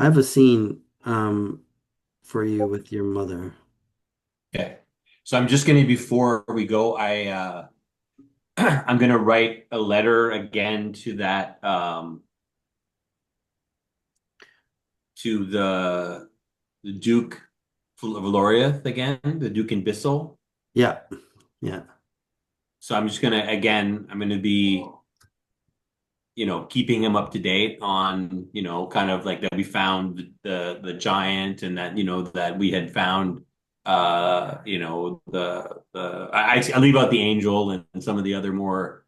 have a scene for you with your mother. Okay. So I'm just gonna before we go, I'm gonna write a letter again to that to the Duke Valoriath again, the Duke in Bissell. Yeah. Yeah. So I'm just gonna again, I'm gonna be, keeping him up to date on, kind of like that we found the giant and that, that we had found I leave out the angel and some of the other more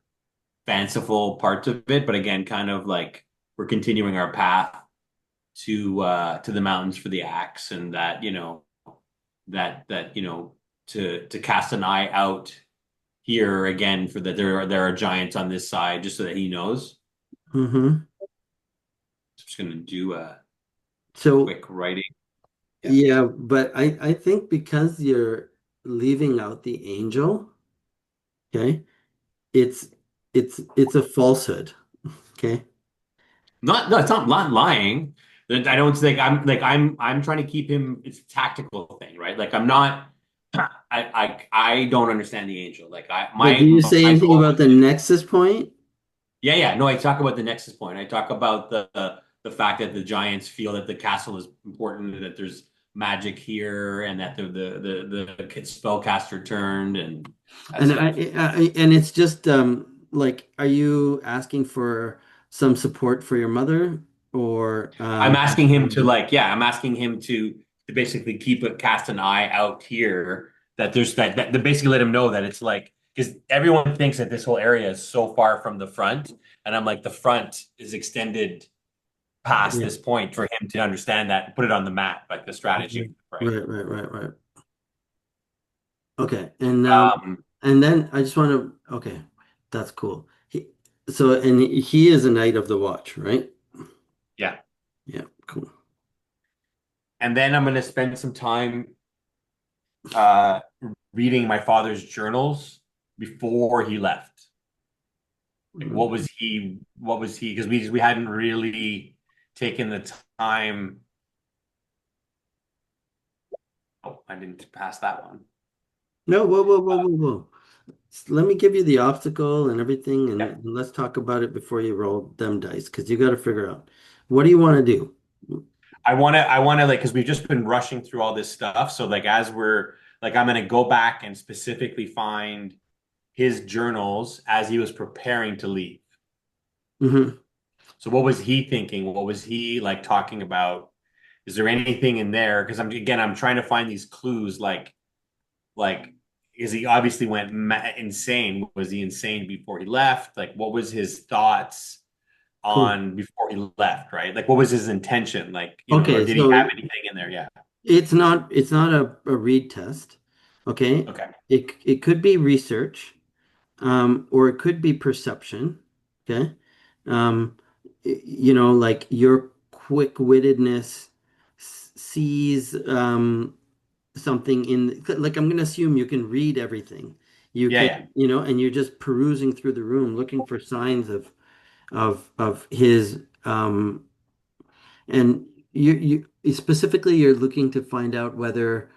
fanciful parts of it, but again, kind of like we're continuing our path to the mountains for the axe and that, to cast an eye out here again for that there are giants on this side just so that he knows. Mm-hmm. Just gonna do a So quick writing. Yeah. yeah, but I think because you're leaving out the angel, okay, it's it's a falsehood. Okay. Not no, it's not lying. I don't think I'm trying to keep him. It's a tactical thing, right? Like I'm not. I don't understand the angel. Like I But do you say my anything goal about the nexus point? yeah. No, I talk about the nexus point. I talk about the fact that the giants feel that the castle is important, that there's magic here, and that the spellcaster turned and that And stuff. and it's just like, are you asking for some support for your mother or I'm asking him to I'm asking him to basically keep it, cast an eye out here that there's that to basically let him know that it's like because everyone thinks that this whole area is so far from the front, and I'm like the front is extended past yeah. this point for him to understand that and put it on the map, like the strategy, right? Right, right, right, right. Okay. Um, And then I just want to okay, that's cool. And he is a knight of the watch, right? yeah, Yeah, cool. and then I'm going to spend some time uh, reading my father's journals before he left. Like what was he because we hadn't really taken the time. Oh, I didn't pass that one. No, whoa, whoa, whoa, whoa, whoa. Let me give you the obstacle and everything, Yeah. and let's talk about it before you roll them dice, because you got to figure out what do you want to do? I want to like because we've just been rushing through all this stuff. So like as we're like I'm gonna go back and specifically find his journals as he was preparing to leave. Hmm. So what was he thinking? What was he like talking about? Is there anything in there? Because I'm trying to find these clues like is he obviously went insane? Was he insane before he left? Like what was his thoughts Cool. on before he left, right? Like what was his intention? Like, or Okay, did he so have anything in there? Yeah. it's not a read test. Okay. Okay. It could be research, or it could be perception. Okay. Um, like your quick-wittedness sees something in, like, I'm going to assume you can read everything. You Yeah, can, yeah. and you're just perusing through the room looking for signs of his and you specifically you're looking to find out whether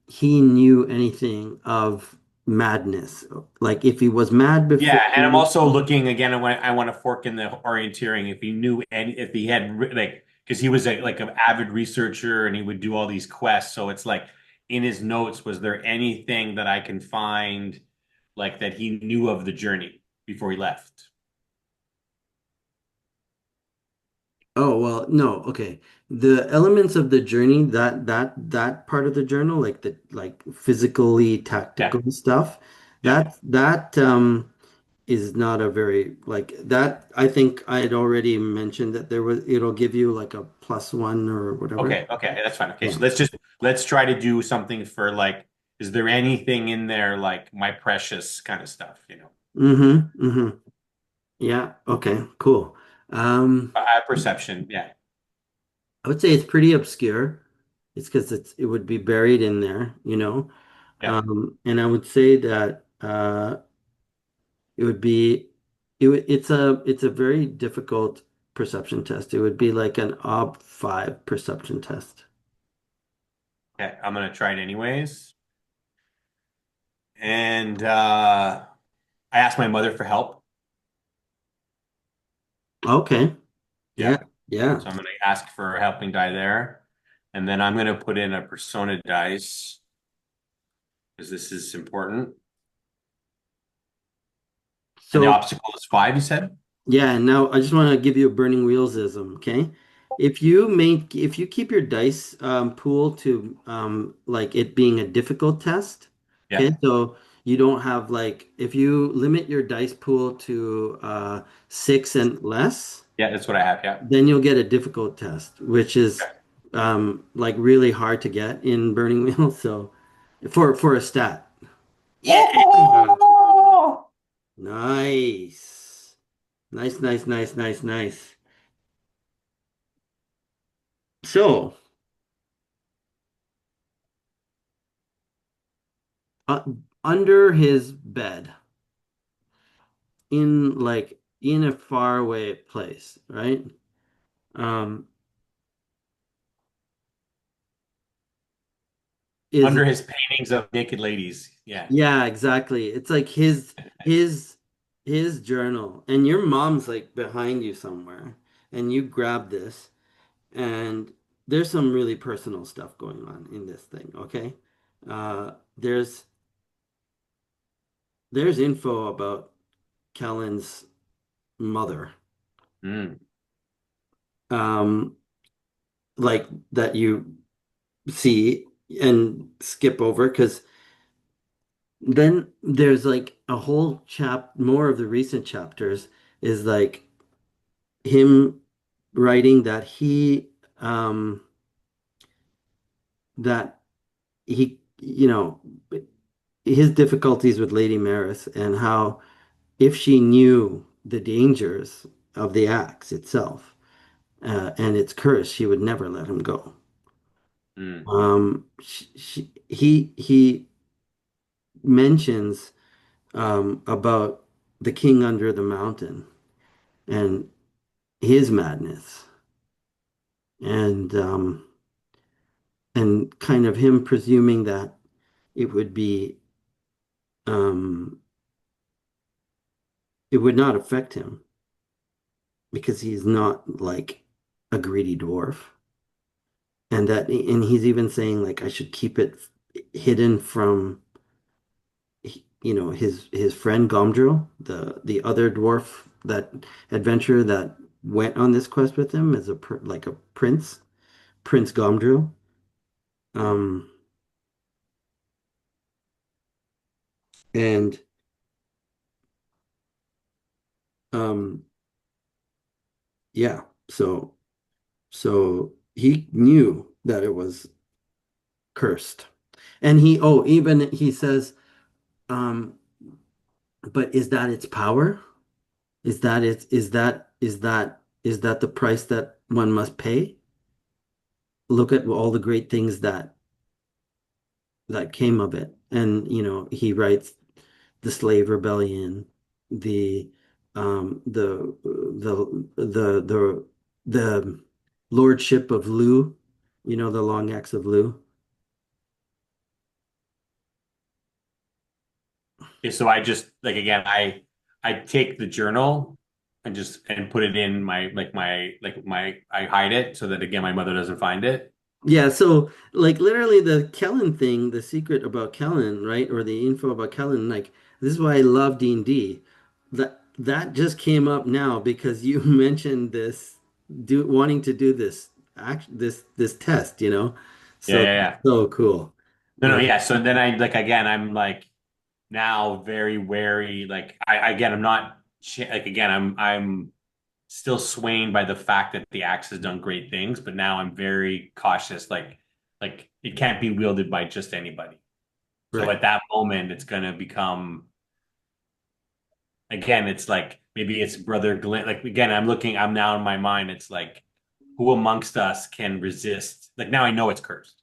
he knew anything of madness. Like if he was mad before. Yeah, and I'm also looking again. I want to fork in the orienteering. If he knew any, if he had like, because he was like an avid researcher and he would do all these quests. So it's like in his notes, was there anything that I can find like that he knew of the journey before he left? Oh, well, no, okay. The elements of the journey, that part of the journal, like the like physically Yeah, tactical stuff, yeah. that is not a very like that. I think I had already mentioned that there was it'll give you like a +1 or whatever. Okay, okay, that's fine. Okay, Yeah. so let's try to do something for like, is there anything in there like my precious kind of stuff, you know? Mm-hmm. Mm-hmm. Yeah. Okay. Cool. Um, Perception, yeah, I would say it's pretty obscure. It's because it would be buried in there, you know. yeah. And I would say that it would be it's a very difficult perception test. It would be like an OB5 perception test. Okay, I'm gonna try it anyways. And I asked my mother for help. Okay. Yeah. Yeah. Yeah. So I'm going to ask for a helping die there. And then I'm going to put in a persona dice because this is important. And the So obstacle is 5, you said? yeah, and now I just want to give you a burning wheelsism, okay? If you keep your dice pool to like it being a difficult test, Yeah. okay? So you don't have like if you limit your dice pool to 6 and less, Yeah, that's what I have. Yeah. then you'll get a difficult test, which is Okay. like really hard to get in Burning Wheel. So for a stat. Yeah. Oh! Nice. Nice, nice, nice, nice, nice. So, uh, under his bed, in a faraway place, right? Um, is Under his paintings of naked ladies. Yeah. Yeah, exactly. It's like his journal, and your mom's like behind you somewhere, and you grab this, and there's some really personal stuff going on in this thing, okay? Uh, there's there's info about Kellen's mother, Mm. um, like that you see and skip over because then there's like a whole more of the recent chapters is like him writing um that he his difficulties with Lady Maris and how if she knew the dangers of the axe itself and its curse, she would never let him go. Mm. He mentions about the king under the mountain and his madness and kind of him presuming that it would be um, it would not affect him because he's not like a greedy dwarf. And he's even saying like I should keep it hidden from his friend Gomdril, the other dwarf that adventurer that went on this quest with him as like a Prince Gomdril. Um, and um, yeah, so he knew that it was cursed. And even he says, um, but is that its power? Is that the price that one must pay? Look at all the great things that that came of it. And he writes the slave rebellion, the the lordship of Lu, the long axe of Lu. Okay, so I just like again, I take the journal and just and put it in my I hide it so that again my mother doesn't find it. Yeah, so like literally the Kellen thing, the secret about Kellen, right? Or the info about Kellen, like this is why I love D&D. That just came up now because you mentioned this wanting to do this test, Yeah, So yeah, yeah. so cool. No, no, Uh, yeah. So then I like again, I'm like now very wary. Like I again, I'm not like again, I'm still swaying by the fact that the axe has done great things, but now I'm very cautious. Like it can't be wielded by just anybody. So right. at that moment, it's gonna become again. It's like maybe it's Brother Glenn. Like again, I'm now in my mind. It's like who amongst us can resist? Like now I know it's cursed.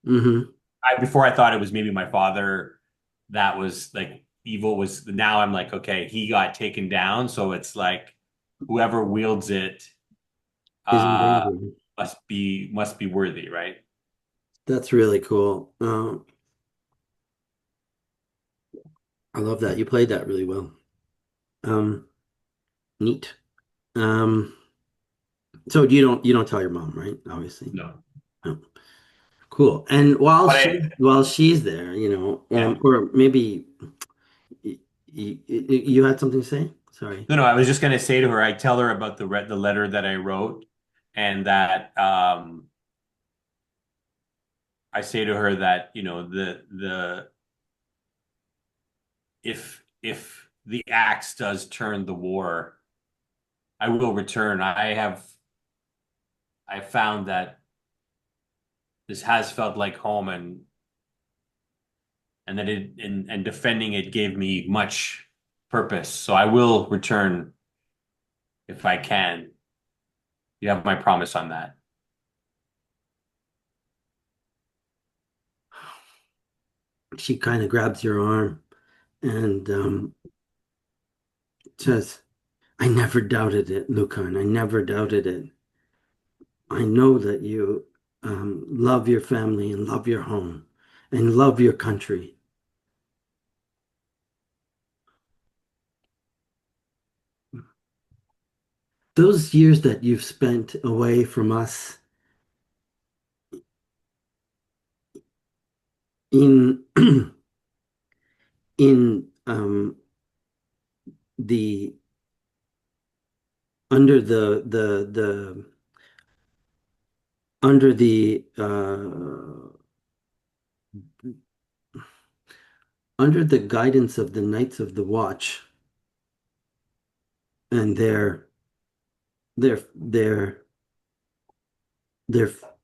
Hmm. I before I thought it was maybe my father that was like evil was now I'm like, okay, he got taken down. So it's like whoever wields it Is in uh danger. must be worthy, right? That's really cool. I love that. You played that really well. Um, Neat. Um, so you don't tell your mom, right? Obviously. No. Oh, cool. And while But she while she's there, yeah. or maybe you had something to say? Sorry. No, no, I was just gonna say to her, I tell her about the letter that I wrote and that I say to her that, the if the axe does turn the war, I will return. I found that this has felt like home and that and defending it gave me much purpose. So I will return if I can. You have my promise on that. She kind of grabs your arm and says, "I never doubted it, Lucan. I never doubted it. I know that you love your family and love your home and love your country. Those years that you've spent away from us in in the under the under the guidance of the Knights of the Watch and their their their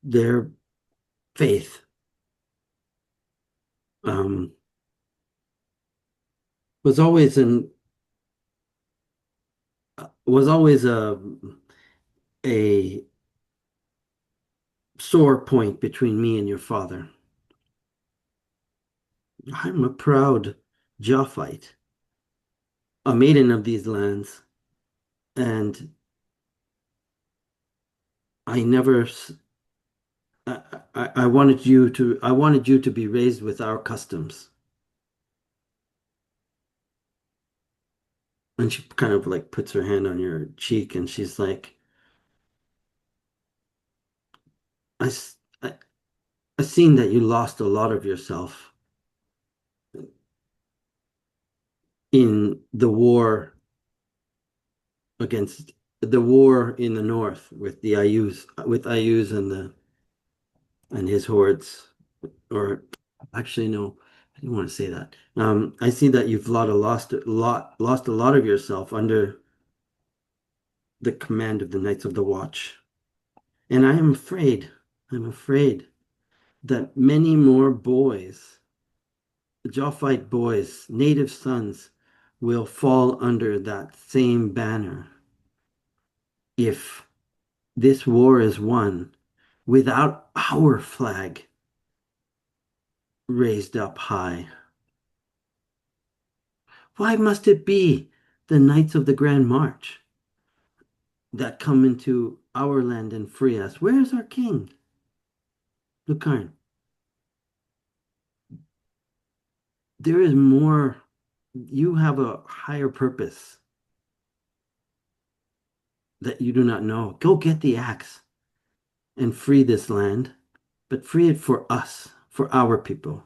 their faith um, was always an was always a sore point between me and your father. I'm a proud Jophite, a maiden of these lands, and I never I wanted you to be raised with our customs. And she kind of like puts her hand on your cheek and she's like, I, s- I seen that you lost a lot of yourself in the war in the north with the Ayus and his hordes. Or actually, no, I didn't want to say that. I see that you've lost a lot of yourself under the command of the Knights of the Watch. And I'm afraid that many more boys, Jophite boys, native sons, will fall under that same banner if this war is won without our flag raised up high. Why must it be the knights of the Grand March that come into our land and free us? Where is our king? Lucain, there is more. You have a higher purpose that you do not know. Go get the axe and free this land, but free it for us, for our people,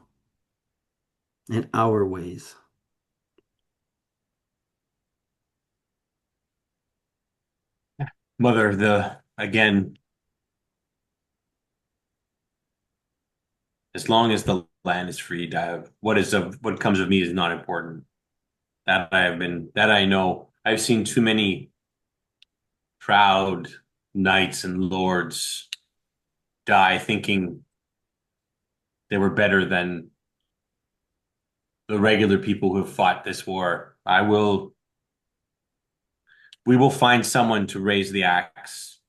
and our ways. Mother, the again, as long as the land is freed, what comes of me is not important. That I know. I've seen too many proud knights and lords die thinking they were better than the regular people who have fought this war. We will find someone to raise the axe,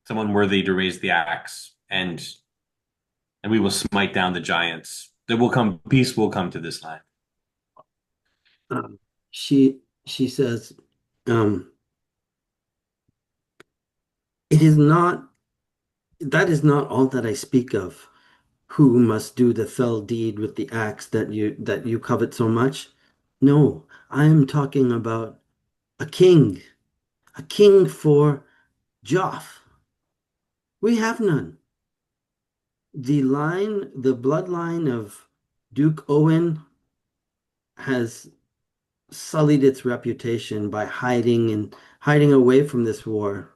someone worthy to raise the axe, and we will smite down the giants. Peace will come to this land. Um, she says, um, it is not that is not all that I speak of. Who must do the fell deed with the axe that you covet so much? No, I am talking about a king, a king for Joff. We have none. The bloodline of Duke Owen has sullied its reputation by hiding away from this war.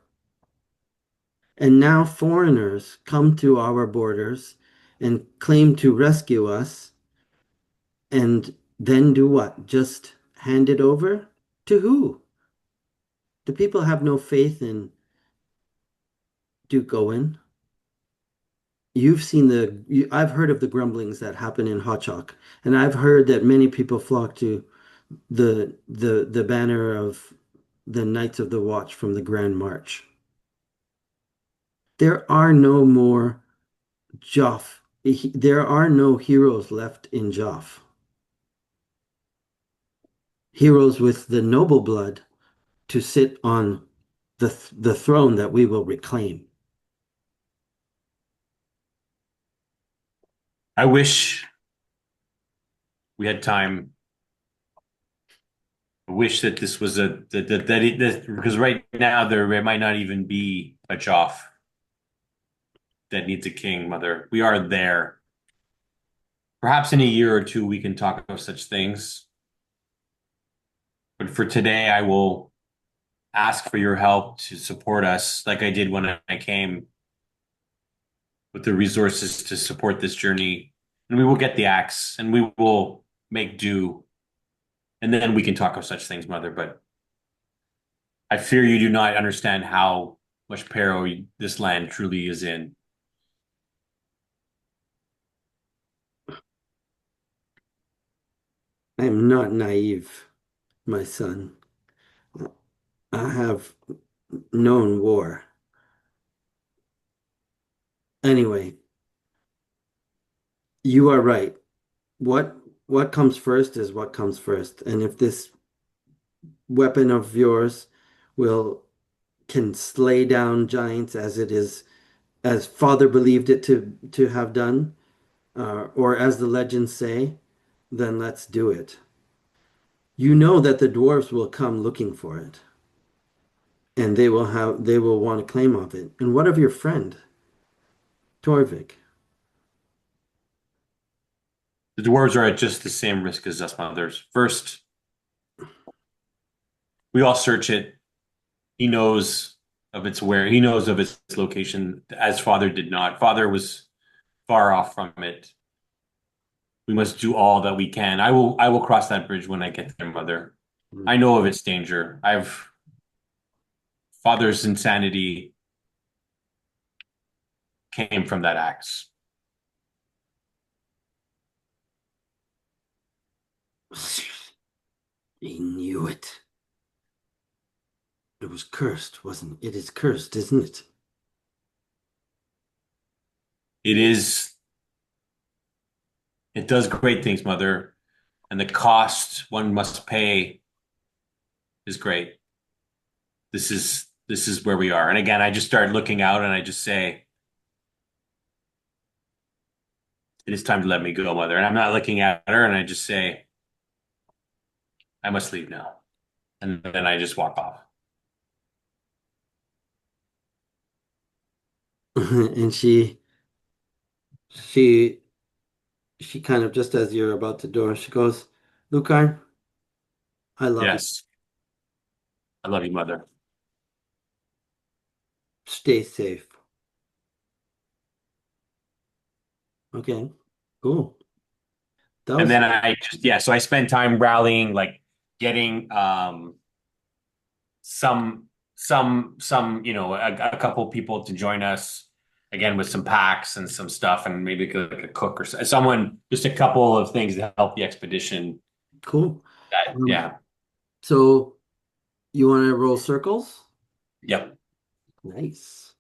And now foreigners come to our borders and claim to rescue us and then do what? Just hand it over? To who? The people have no faith in Duke Owen. I've heard of the grumblings that happen in Hotchok, and I've heard that many people flock to the banner of the Knights of the Watch from the Grand March. There are no more Joff. There are no heroes left in Joff. Heroes with the noble blood to sit on the throne that we will reclaim. I wish we had time. I wish that this was because right now there might not even be a Joff that needs a king, Mother. We are there. Perhaps in a year or two we can talk of such things. But for today, I will ask for your help to support us, like I did when I came, with the resources to support this journey. And we will get the axe and we will make do. And then we can talk of such things, Mother. But I fear you do not understand how much peril this land truly is in. I am not naive, my son. I have known war. Anyway, you are right. What what comes first is what comes first. And if this weapon of yours will can slay down giants as it is as father believed it to have done, or as the legends say, then let's do it. You know that the dwarves will come looking for it, and they will want a claim of it. And what of your friend, Torvik? The dwarves are at just the same risk as us, Mothers. First, we all search it. He knows he knows of its location, as Father did not. Father was far off from it. We must do all that we can. I will cross that bridge when I get there, Mother. I know of its danger. I've Father's insanity came from that axe. He knew it. It was cursed, wasn't it? It is cursed, isn't it? It is It does great things, mother, and the cost one must pay is great. This is where we are. And again, I just start looking out and I just say, it is time to let me go, mother. And I'm not looking at her and I just say, I must leave now. And then I just walk off. And she she kind of just as you're about to door, she goes, Lucar, I love you. Yes. I love you, mother. Stay safe. Okay, cool. That And was then I just, yeah, so I spend time rallying, like getting some, a couple people to join us again with some packs and some stuff and maybe like a cook or someone, just a couple of things to help the expedition. cool. That, Um, yeah. so you want to roll circles? Yep. Nice.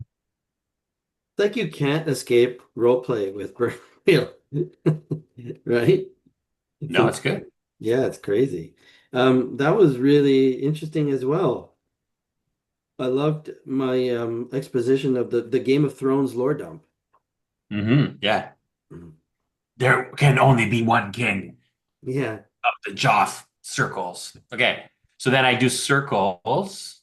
It's like you can't escape role play with Bernfield, right? It's No, it's good. yeah, it's crazy. That was really interesting as well. I loved my exposition of the Game of Thrones lore dump. Yeah. Mhm. There can only be one king Yeah. of the Joth circles. Okay. So then I do circles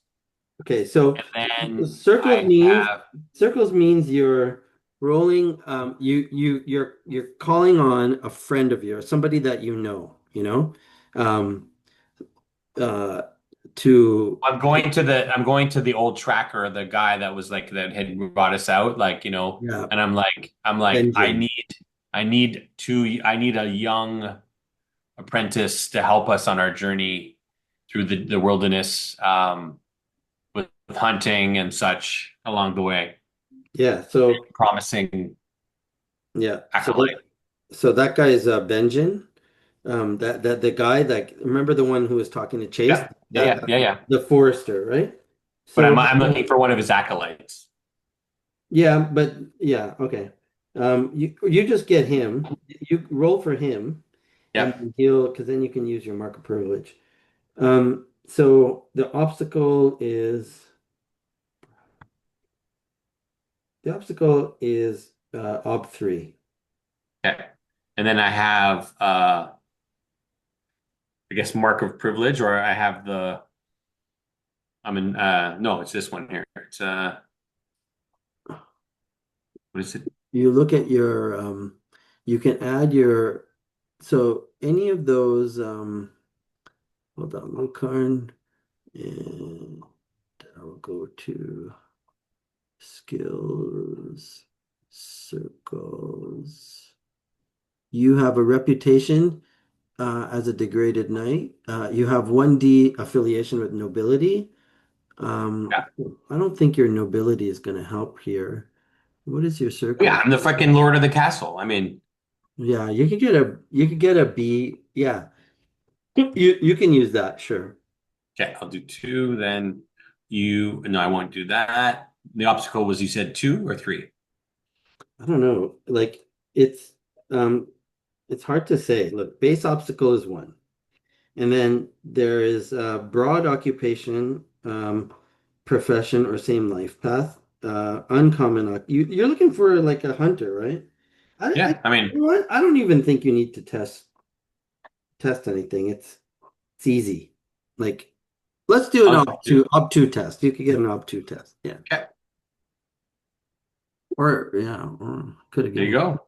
Okay, so and then circles I means have, you're rolling you're calling on a friend of yours, somebody that you know, um uh to I'm going to the old tracker, the guy that was like that had brought us out, like, yeah, and I'm like, Benjamin. I need a young apprentice to help us on our journey through the wilderness, with hunting and such along the way. Yeah, so Promising yeah, acolyte. so that guy is Benjamin. That the guy that remember the one who was talking to Chase, Yeah, yeah, yeah, yeah, yeah. the forester, right? But So I'm looking for one of his acolytes. yeah, but yeah, okay. You just get him. You roll for him, Yep. and he'll because then you can use your mark of privilege. So the obstacle is ob 3. Okay. And then I have I guess mark of privilege, or I have I'm in no, it's this one here. It's what is it? You look at your you can add your so any of those hold on, Lucarn, and I'll go to skills, circles. You have a reputation as a degraded knight. You have 1D affiliation with nobility. Yeah. I don't think your nobility is going to help here. What is your Yeah, circle? I'm the fucking Lord of the Castle. I mean, Yeah, you could get a B. Yeah, you can use that, sure. okay, I'll do two, then no, I won't do that. The obstacle was you said two or three? I don't know. Like it's um it's hard to say. Look, base obstacle is one. And then there is broad occupation, profession, or same life path. Uncommon. You're looking for like a hunter, right? Yeah, I You mean, know what? I don't even think you need to test anything. It's easy. Like, let's do an I'll do two. ob two test. You could get an ob two test. Yeah. Okay, Or yeah, or could have there you given. go.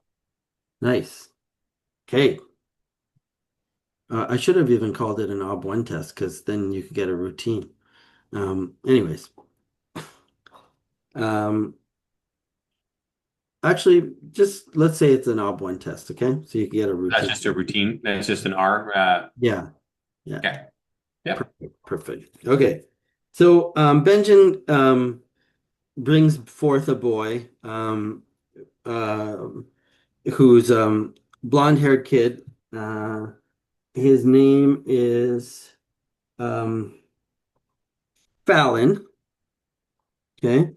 Nice. Okay. I should have even called it an ob one test because then you could get a routine. Anyways. Um, Actually, just let's say it's an ob one test, okay? So you can get a That's routine. just a routine. That's just an R. Yeah, yeah, Okay. Yep. perfect, perfect. Okay, so Benjamin brings forth a boy uh, who's blonde-haired kid. His name is um, Fallon. Okay,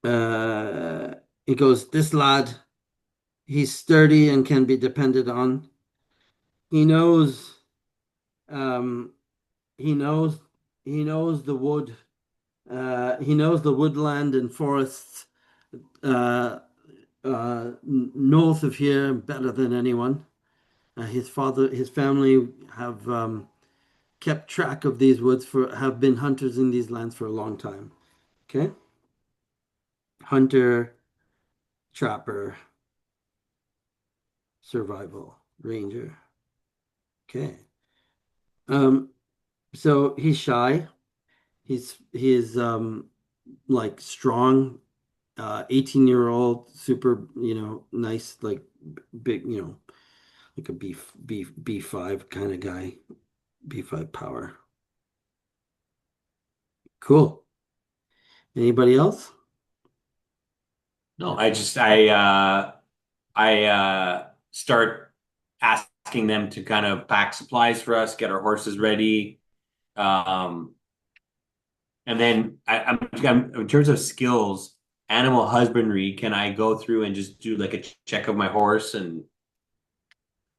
he goes, "This lad." He's sturdy and can be depended on. He knows um he knows he knows the wood. He knows the woodland and forests uh north of here better than anyone. His family have kept track of these woods have been hunters in these lands for a long time. Okay? Hunter, trapper, survival, ranger. Okay. Um, so he's shy. He's like strong, 18-year-old, super, nice, like big, like a B5 kind of guy, B5 power. Cool. Anybody else? No, I start asking them to kind of pack supplies for us, get our horses ready. Um, and then I'm in terms of skills, animal husbandry, can I go through and just do like a check of my horse and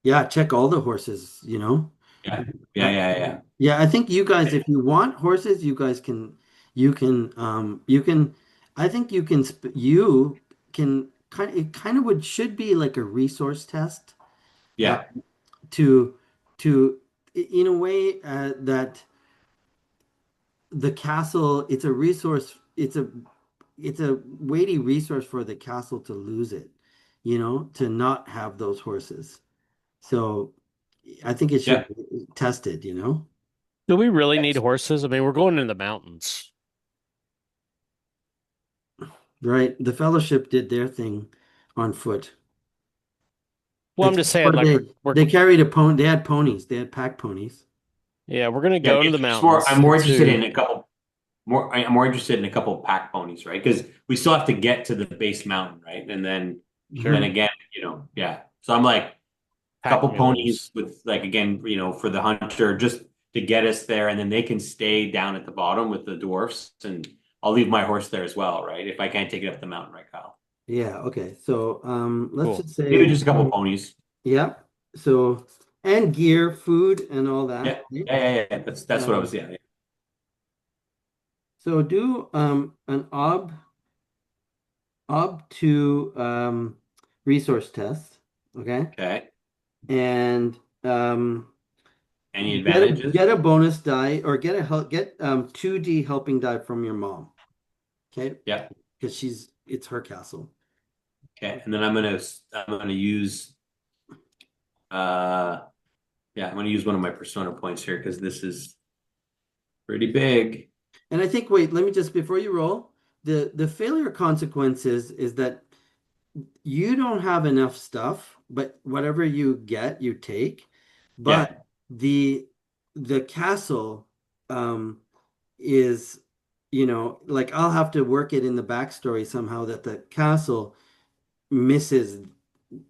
Yeah, check all the horses. yeah, yeah, Uh, yeah, yeah. yeah, I think you guys, if you want horses, you can, I think you can it kind of should be like a resource test, uh, Yeah, to, in a way, that the castle, it's a weighty resource for the castle to lose it, to not have those horses. So I think it should yeah. be tested. Do we really need horses? I mean, we're going in the mountains. Right? The Fellowship did their thing on foot. Well, I'm just Except saying, for like they carried a pony. They had ponies. They had pack ponies. yeah, we're gonna Yeah, go into the it's more. I'm mountains more interested to in a couple more. I'm more interested in a couple pack ponies, right? Because we still have to get to the base mountain, right? And then Mhm. again, yeah. So I'm like pack couple mules. ponies with like again, for the hunter just to get us there, and then they can stay down at the bottom with the dwarfs, and I'll leave my horse there as well, right? If I can't take it up the mountain, right, Kyle? Yeah. Okay. So let's Cool. just Maybe say, just a couple ponies. yeah. So, and gear, food, and all that. Yeah, Right? yeah, yeah, yeah. That's what I was. Um, Yeah, yeah. so do an to resource test. Okay. Okay. And Any get advantages? a bonus die, or get 2D helping die from your mom. Okay. Yeah. Because it's her castle. Okay. And then I'm gonna use uh yeah, I'm gonna use one of my persona points here because this is pretty big. And I think, wait, let me just, before you roll, the failure consequences is that you don't have enough stuff, but whatever you get, you take. But Yeah. the the castle um is, like, I'll have to work it in the backstory somehow that the castle misses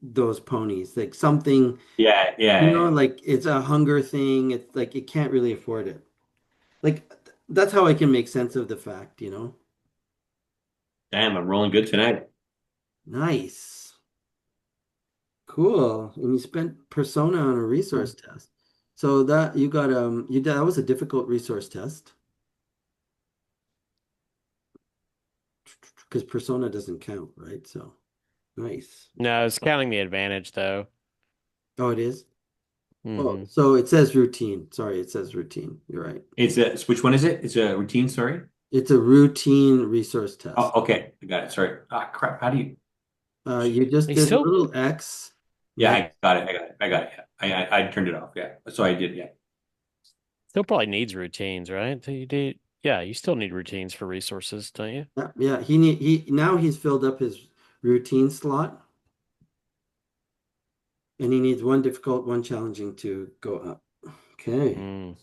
those ponies. Like something, Yeah, yeah, yeah. like it's a hunger thing. It's like it can't really afford it. Like that's how I can make sense of the fact. Damn, I'm rolling good tonight. Nice. Cool. And you spent persona on a resource test. So that you got that was a difficult resource test because persona doesn't count, right? So nice. No, it's counting the advantage though. Oh, it is? Oh, Hmm. so it says routine. Sorry, it says routine. You're right. Which one is it? It's a routine, sorry. It's a routine resource test. Oh, okay. I got it. Sorry. Ah, crap. How do you? You just He's did a still little X Yeah, next. I got it. I got it. I got it. Yeah. I turned it off. Yeah. So I did. Yeah. still probably needs routines, right? Yeah, you still need routines for resources, don't you? Yeah, yeah. Now he's filled up his routine slot, and he needs one difficult, one challenging to go up. Okay. Mm.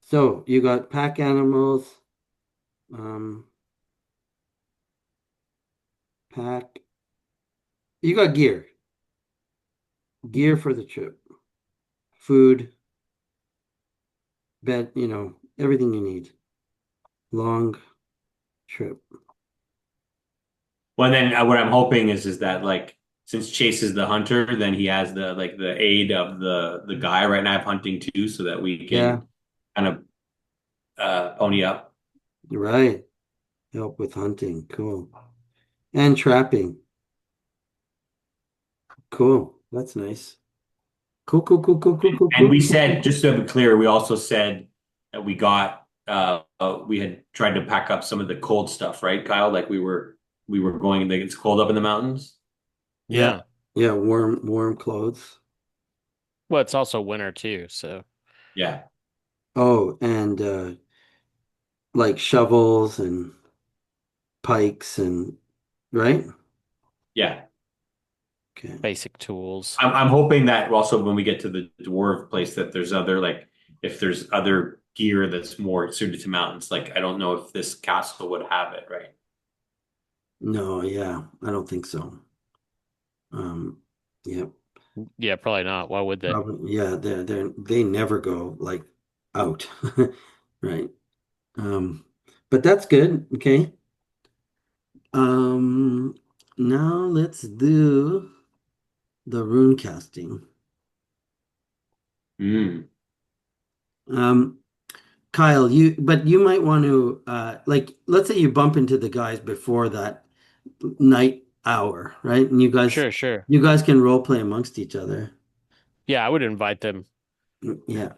So you got pack animals, um, pack. You got gear for the trip, food, bed, everything you need. Long trip. Well, then what I'm hoping is that like since Chase is the hunter, then he has the aid of the guy. Right now, I'm hunting too, so that we Yeah, can kind of pony up. right. Help with hunting. Cool. And trapping. Cool. That's nice. Cool, cool, cool, cool, cool, cool, And cool. we said, just to be clear, we also said that we had tried to pack up some of the cold stuff, right, Kyle? Like we were going, like it's cold up in the mountains. Yeah. Yeah. Yeah, warm clothes. Well, it's also winter too, so Yeah, Oh, and like shovels and pikes and right? yeah. Okay. basic tools. I'm hoping that also when we get to the dwarf place that there's other like if there's other gear that's more suited to mountains. Like I don't know if this castle would have it, right? No, yeah, I don't think so. Um, yeah, Yeah, probably not. Why would they? probably, yeah, they never go like out, right? But that's good. Okay. Um, now let's do the rune casting. Mm. Um, Kyle, but you might want to like let's say you bump into the guys before that night hour, right? And Sure, sure. you guys can role play amongst each other. Yeah, I would invite them. Yeah.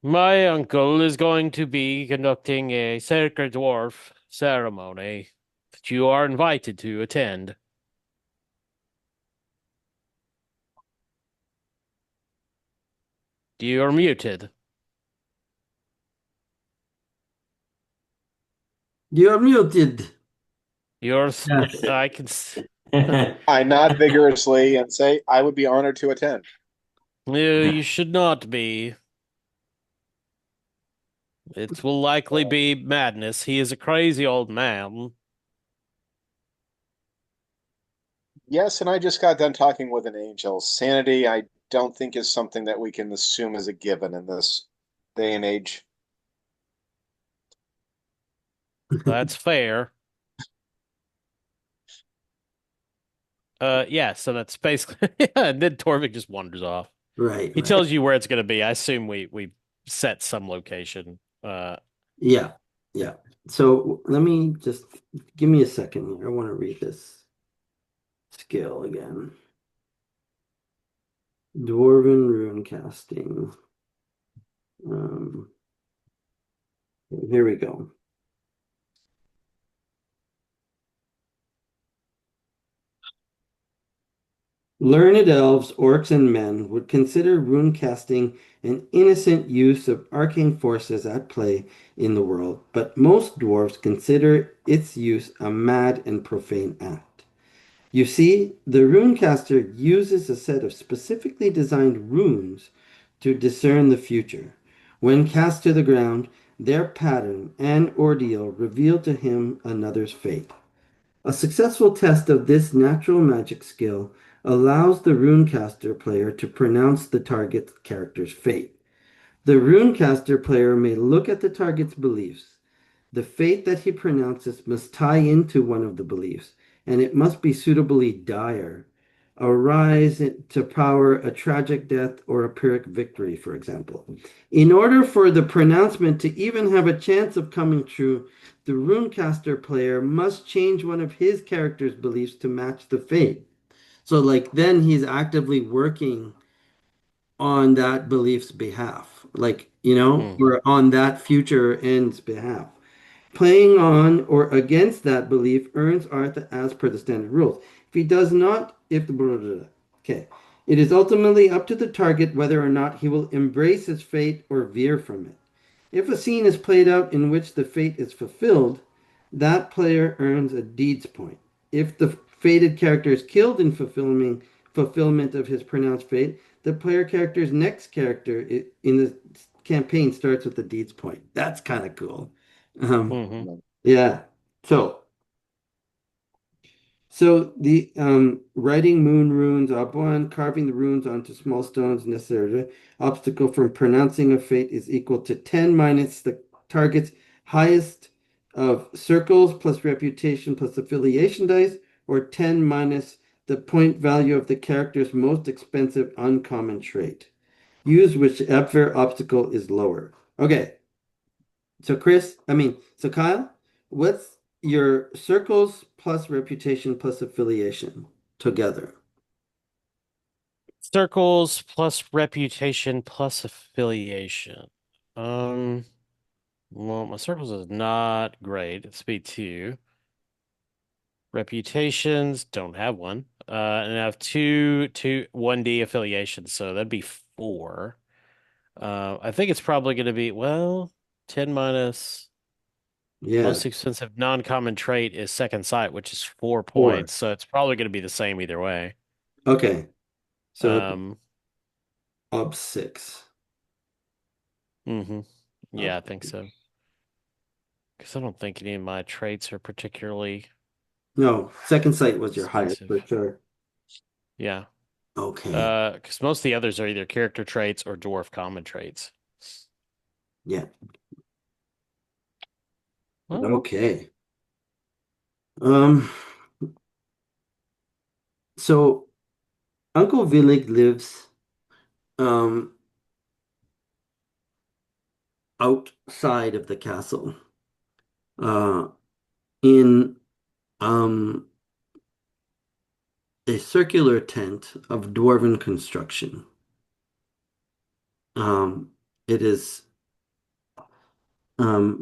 My uncle is going to be conducting a sacred dwarf ceremony that you are invited to attend. You are muted. You're muted. You're, Yes. I can, I nod vigorously and say, I would be honored to attend. you should not be. It will likely be madness. He is a crazy old man. Yes, and I just got done talking with an angel. Sanity, I don't think is something that we can assume as a given in this day and age. That's fair. Yeah, so that's basically, yeah, and then Torvik just wanders off. Right, He right. tells you where it's going to be. I assume we set some location. Yeah, yeah. So let me just give me a second here. I want to read this skill again. Dwarven rune casting. Um, here we go. Learned elves, orcs, and men would consider rune casting an innocent use of arcane forces at play in the world, but most dwarves consider its use a mad and profane act. You see, the runecaster uses a set of specifically designed runes to discern the future. When cast to the ground, their pattern and ordeal reveal to him another's fate. A successful test of this natural magic skill allows the runecaster player to pronounce the target character's fate. The runecaster player may look at the target's beliefs. The fate that he pronounces must tie into one of the beliefs, and it must be suitably dire. A rise to power, a tragic death, or a pyrrhic victory, for example. In order for the pronouncement to even have a chance of coming true, the runecaster player must change one of his character's beliefs to match the fate. So, like, then he's actively working on that belief's behalf, like, hmm or on that future end's behalf. Playing on or against that belief earns Arthur as per the standard rules. If he does not, if the blah, blah, blah. Okay. It is ultimately up to the target whether or not he will embrace his fate or veer from it. If a scene is played out in which the fate is fulfilled, that player earns a deeds point. If the fated character is killed in fulfillment of his pronounced fate, the player character's next character in the campaign starts with a deeds point. That's kind of cool. Um, hmm yeah. So so the writing moon runes, up one, carving the runes onto small stones necessary. Obstacle from pronouncing a fate is equal to 10 minus the target's highest of circles plus reputation plus affiliation dice, or 10 minus the point value of the character's most expensive uncommon trait. Use whichever obstacle is lower. Okay, so so Kyle, what's your circles plus reputation plus affiliation together? Circles plus reputation plus affiliation. Um, well, my circles is not great. It's B2. Reputations don't have one. And I have 1D affiliations, so that'd be four. I think it's probably going to be, well, 10 minus Yeah, most expensive non-common trait is second sight, which is 4 points. four. So it's probably going to be the same either way. Okay, so Um, up six. hmm Up. Yeah, I think so. Because I don't think any of my traits are particularly No, second sight was your highest expensive. for sure. Yeah. Okay, Because most of the others are either character traits or dwarf common traits. yeah, Well, okay. Um, so Uncle Villig lives um outside of the castle, uh, in um a circular tent of dwarven construction. Um, it is,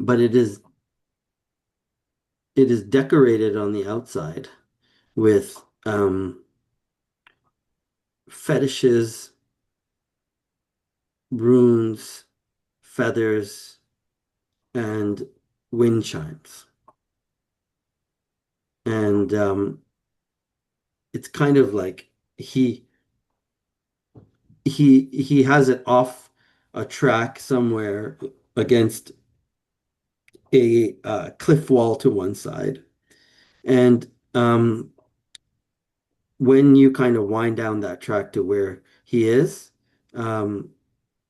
but it is decorated on the outside with fetishes, runes, feathers, and wind chimes. And it's kind of like he he has it off a track somewhere against a cliff wall to one side. And when you kind of wind down that track to where he is, um,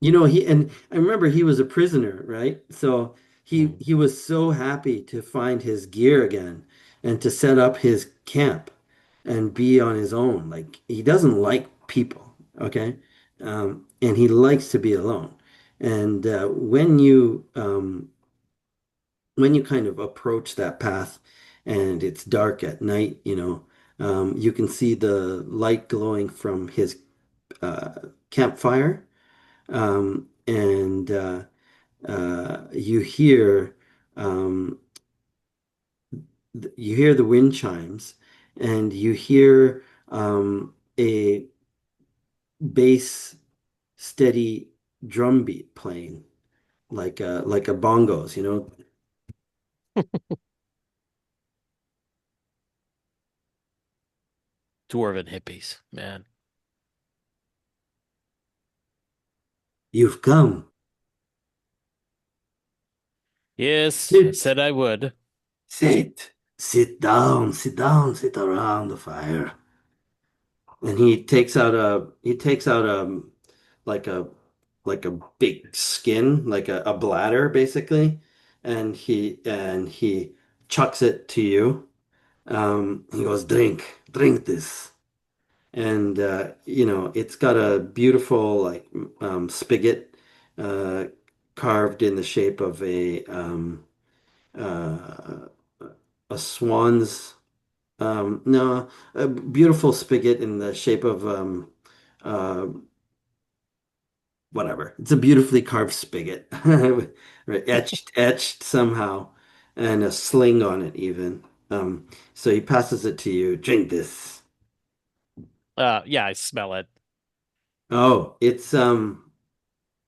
and I remember he was a prisoner, right? So mhm. he was so happy to find his gear again and to set up his camp and be on his own. Like he doesn't like people, okay? And he likes to be alone. And when you kind of approach that path and it's dark at night, you can see the light glowing from his uh, campfire. And you hear um, you hear the wind chimes, and you hear a bass, steady drum beat playing like a bongos. Dwarven hippies, man. You've come. Yes, I Sit, said I would. sit down, sit around the fire. And he takes out like a like a big skin, like a bladder basically, and he chucks it to you. He goes, drink this. And it's got a beautiful like spigot uh carved in the shape of uh a swan's no, a beautiful spigot in the shape of uh whatever. It's a beautifully carved spigot, right? Etched somehow, and a sling on it even. So he passes it to you. Drink this. Yeah, I smell it. Oh,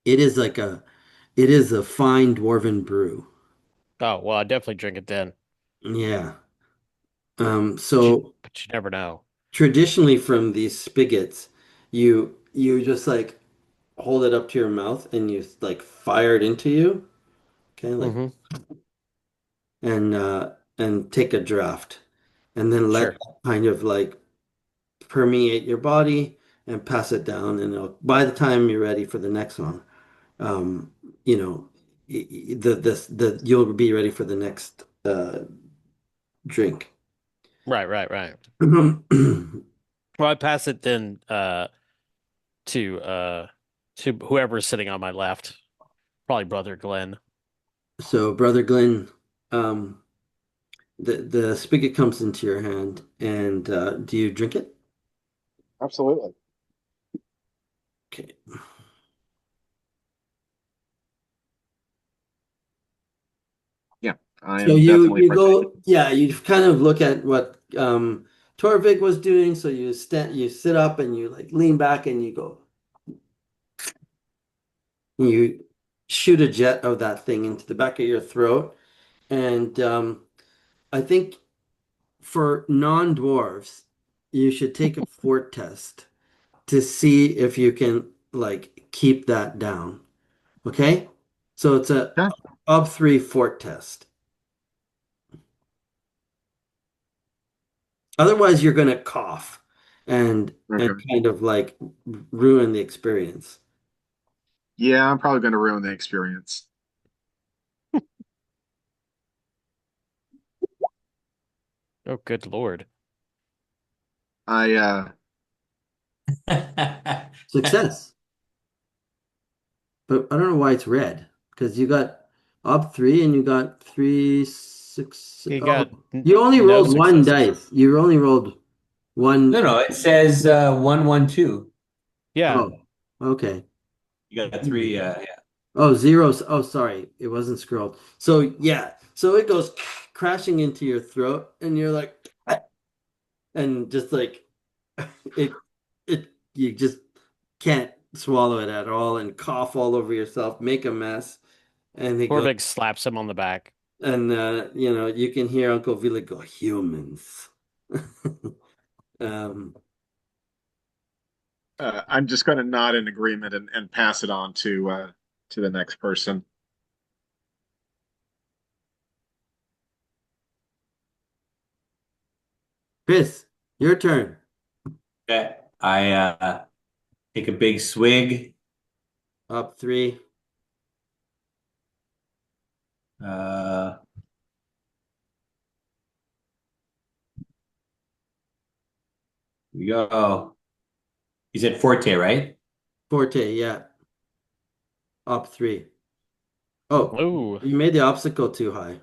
it is it is a fine dwarven brew. Oh, well, I definitely drink it then. Yeah. But you, So but you never know. traditionally from these spigots, you just like hold it up to your mouth and you like fire it into you. Okay, like Hmm. and take a draft and then let Sure. that kind of like permeate your body and pass it down and by the time you're ready for the next one, um, you know, the you'll be ready for the next drink. Right, right, right. Well, I pass it then to to whoever's sitting on my left. Probably Brother Glenn. So, Brother Glenn, um, the spigot comes into your hand, and do you drink it? Absolutely. Okay. Yeah, I So am you definitely you partaking. go, yeah, you kind of look at what Torvik was doing. So you sit up and you like lean back and you go, you shoot a jet of that thing into the back of your throat. And I think for non-dwarves, you should take a fort test to see if you can like keep that down. Okay? So it's a Okay. up three fort test. Otherwise, you're gonna cough and Okay. kind of like ruin the experience. Yeah, I'm probably going to ruin the experience. Oh, good Lord. I Success. But I don't know why it's red. Because you got up three and you got three, six. He Oh, got you only no rolled one successes. dice. You only rolled No, one. no, it says 112. Yeah. Oh, okay. You got three. Yeah. Oh, zeros. Oh, sorry. It wasn't scrolled. So, yeah. So it goes crashing into your throat, and you're like, and just like, it, you just can't swallow it at all and cough all over yourself, make a mess. And he goes, Torvik slaps him on the back. and, you can hear Uncle Vila go, humans. Um, I'm just going to nod in agreement and pass it on to the next person. Chris, your turn. Okay. I take a big swig. Up three. Uh, we go. He's at Forte, right? Forte, yeah. Up three. Oh, Ooh, you made the obstacle too high.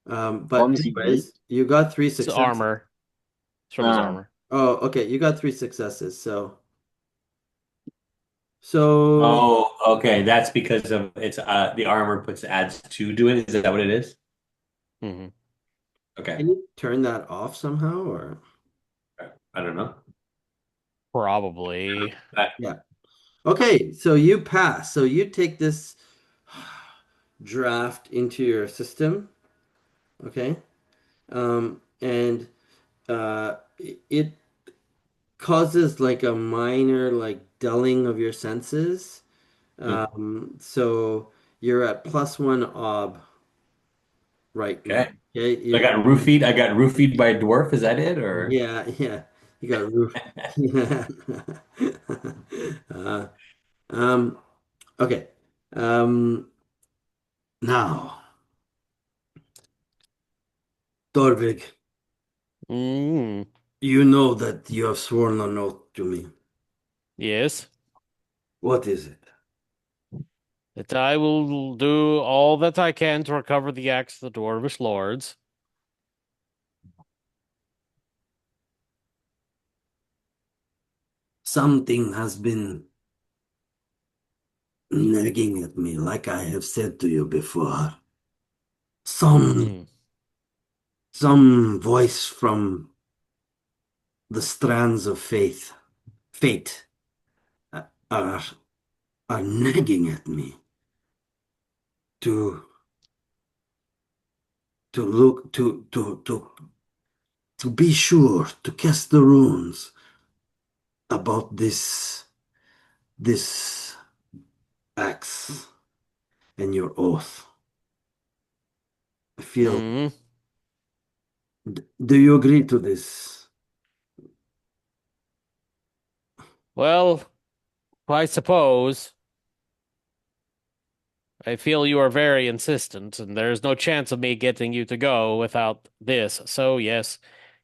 As long But as he anyways, you got three it's successes. armor. It's from his uh, armor. Oh, okay. You got three successes. So Oh, okay. That's because of it's the armor puts adds two to it. Is that what it is? Hmm. Okay. can you turn that off somehow or I don't know. Probably. That, yeah. Okay, so you pass. So you take this draft into your system, okay? And it causes like a minor like dulling of your senses. So you're at plus one ob right now. okay. Okay, I got roofied. I got roofied by a dwarf. Is that it? Or yeah, yeah. You got roof. Yeah. Uh, um, okay. Um, now, Torvik, Mm, you know that you have sworn an oath to me. yes. What is it? That I will do all that I can to recover the axe of the Dwarvish lords. Something has been nagging at me, like I have said to you before. Some Mm, some voice from the strands of fate, uh, are are nagging at me to look to be sure to cast the runes about this axe and your oath. I feel. mm. Do you agree to this? Well, I suppose. I feel you are very insistent, and there's no chance of me getting you to go without this. So, yes,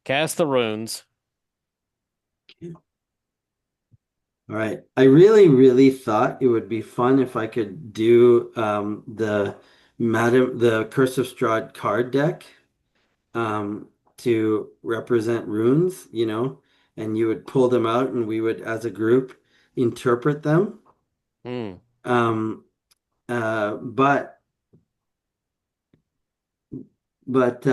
cast the runes. All right. I really, really thought it would be fun if I could do the Curse of Strahd card deck to represent runes, and you would pull them out and we would, as a group, interpret them. Hmm. Um, uh, but but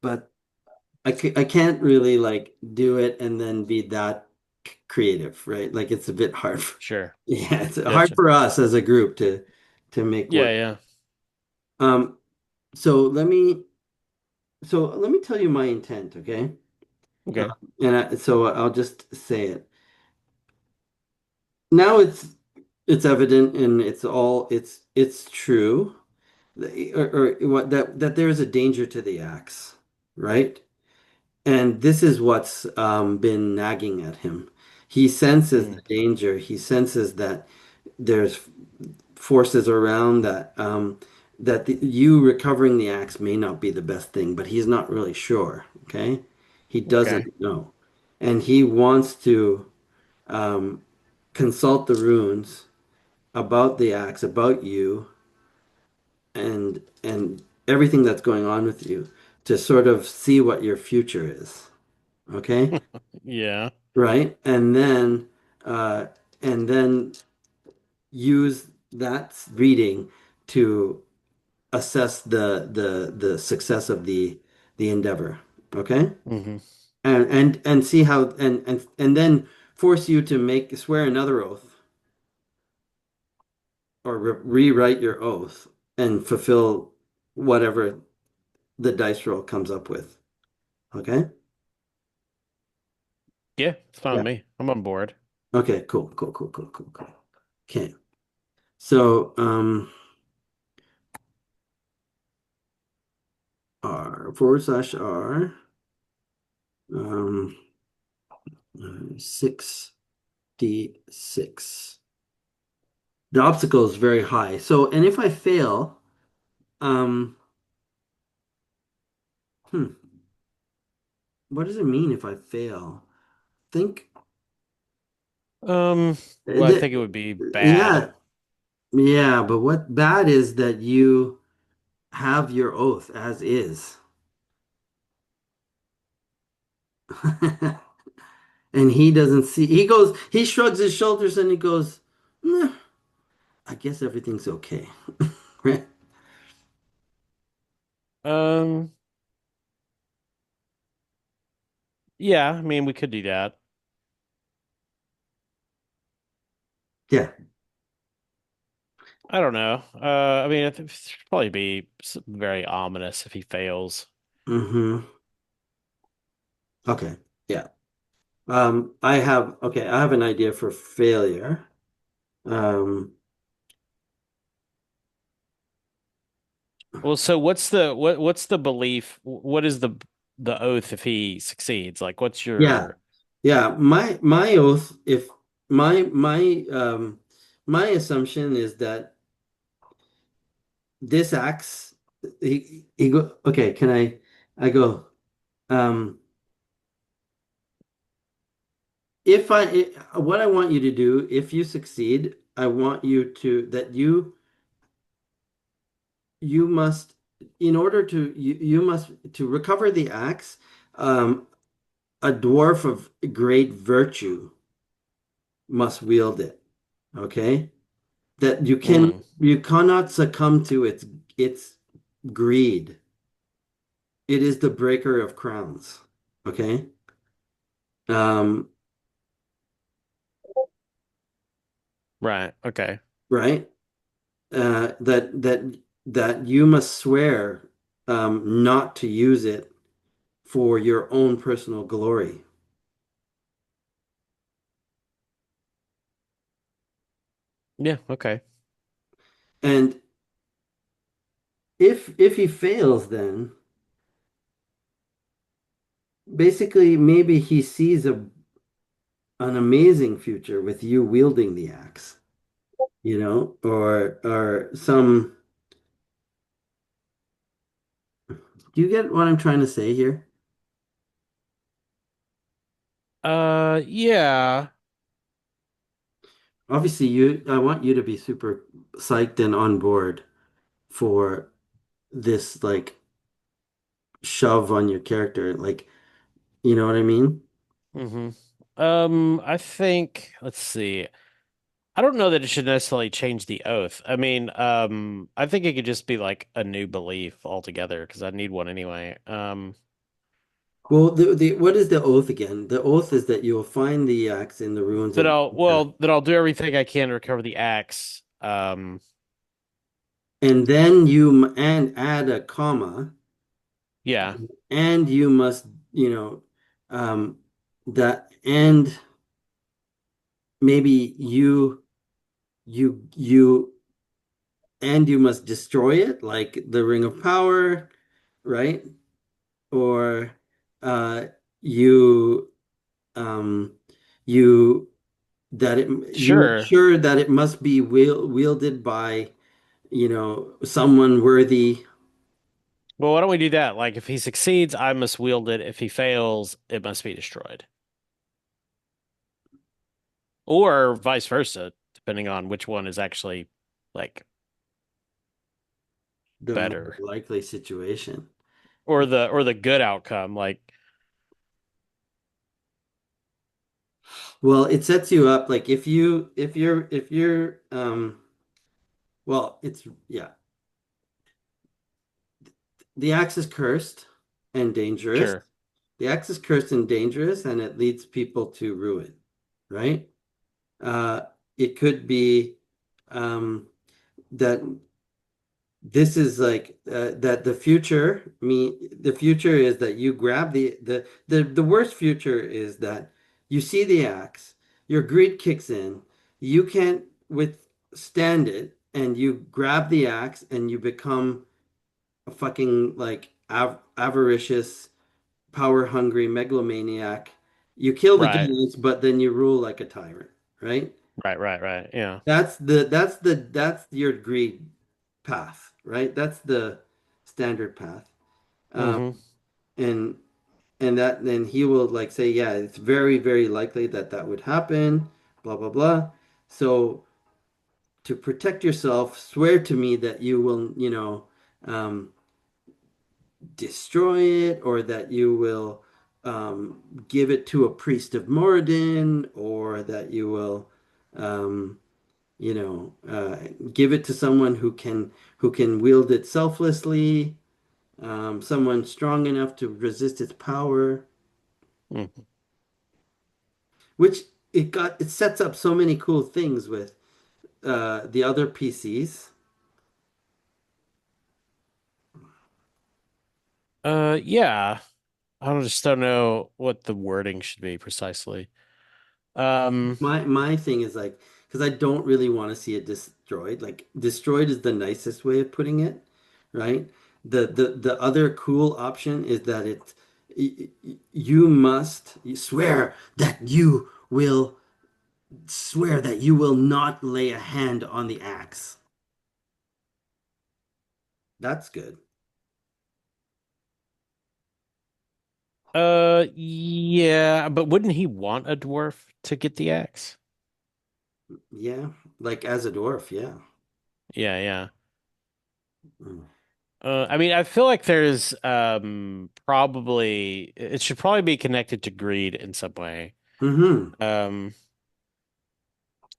but I can't really like do it and then be that creative, right? Like it's a bit hard. Sure. Yeah, it's hard Gotcha. for us as a group to make Yeah, work. yeah. Um, so let me tell you my intent, okay? Uh, Okay. so I'll just say it. Now it's evident and it's true or what that there is a danger to the axe, right? And this is what's been nagging at him. He senses Hmm. the danger. He senses that there's forces around that you recovering the axe may not be the best thing, but he's not really sure. Okay, he Okay. doesn't know, and he wants to um, consult the runes about the axe, about you, and everything that's going on with you to sort of see what your future is. Okay, Yeah. right, uh, and then use that reading to assess the success of the endeavor. Okay, Hmm. and see how and then force you to make swear another oath or rewrite your oath and fulfill whatever the dice roll comes up with. Okay. Yeah, it's fine Yeah. with me. I'm on board. Okay. Cool. Cool. Cool. Cool. Cool. Cool. Okay. So r/r 6d6. The obstacle is very high. So, and if I fail, um, hmm, what does it mean if I fail? Think, Well, I think it that, would be bad. yeah, yeah, but what bad is that you have your oath as is. And he doesn't see, he shrugs his shoulders and he goes, "Nah, I guess everything's okay." Right? Um, yeah, I mean, we could do that. Yeah. I don't know. I mean, it should probably be very ominous if he fails. Hmm. Okay. Yeah. I have an idea for failure. Um, Well, so what's the belief? What is the oath if he succeeds? Like, what's yeah. your Yeah, my oath, if my assumption is that this axe he go okay, I go um if what I want you to do if you succeed, I want you to that you must in order to you must to recover the axe, um a dwarf of great virtue must wield it. Okay? That mm, you cannot succumb to its greed. It is the breaker of crowns. Okay? Um, right? Okay. right? That you must swear not to use it for your own personal glory. Yeah. Okay. And if he fails, then basically maybe he sees an amazing future with you wielding the axe, or some Do you get what I'm trying to say here? Yeah. Obviously, I want you to be super psyched and on board for this like shove on your character. Like, you know what I mean? hmm I think, let's see. I don't know that it should necessarily change the oath. I mean, I think it could just be like a new belief altogether because I need one anyway. Well, the what is the oath again? The oath is that you will find the axe in the ruins That of I'll well that I'll do everything I can to recover the axe. and then you and add a comma, Yeah, and you must, you know, that and maybe you and you must destroy it, like the Ring of Power, right? Or uh, you um, you that it you make sure. sure that it must be wielded by, you know, someone worthy. Well, why don't we do that? Like, if he succeeds, I must wield it. If he fails, it must be destroyed, or vice versa, depending on which one is actually like The more better, likely situation. or the good outcome. Like, Well, it sets you up like if you're well, it's yeah. The axe is cursed and dangerous. sure, The axe is cursed and dangerous, and it leads people to ruin, right? Uh, it could be that this is like that the future is that you grab the worst future is that you see the axe, your greed kicks in, you can't withstand it, and you grab the axe and you become a fucking like avaricious, power hungry megalomaniac. You kill the right, giants, but then you rule like a tyrant, right? right. Yeah. That's your greed path, right? That's the standard path. Um, hmm and that then he will like say, yeah, it's very, very likely that that would happen, blah blah blah. So to protect yourself, swear to me that you will, you know, um, destroy it, or that you will give it to a priest of Moradin, or that you will um, you know, give it to someone who can wield it selflessly, someone strong enough to resist its power, hmm which it sets up so many cool things with the other PCs. Yeah. Just don't know what the wording should be precisely. Um, My thing is like because I don't really want to see it destroyed. Like destroyed is the nicest way of putting it, right? The other cool option is that you must swear that you will swear that you will not lay a hand on the axe. That's good. yeah, but wouldn't he want a dwarf to get the axe? Yeah, like as a dwarf, yeah. Yeah. Mm. I mean, I feel like there's probably it should probably be connected to greed in some way. Hmm. Um,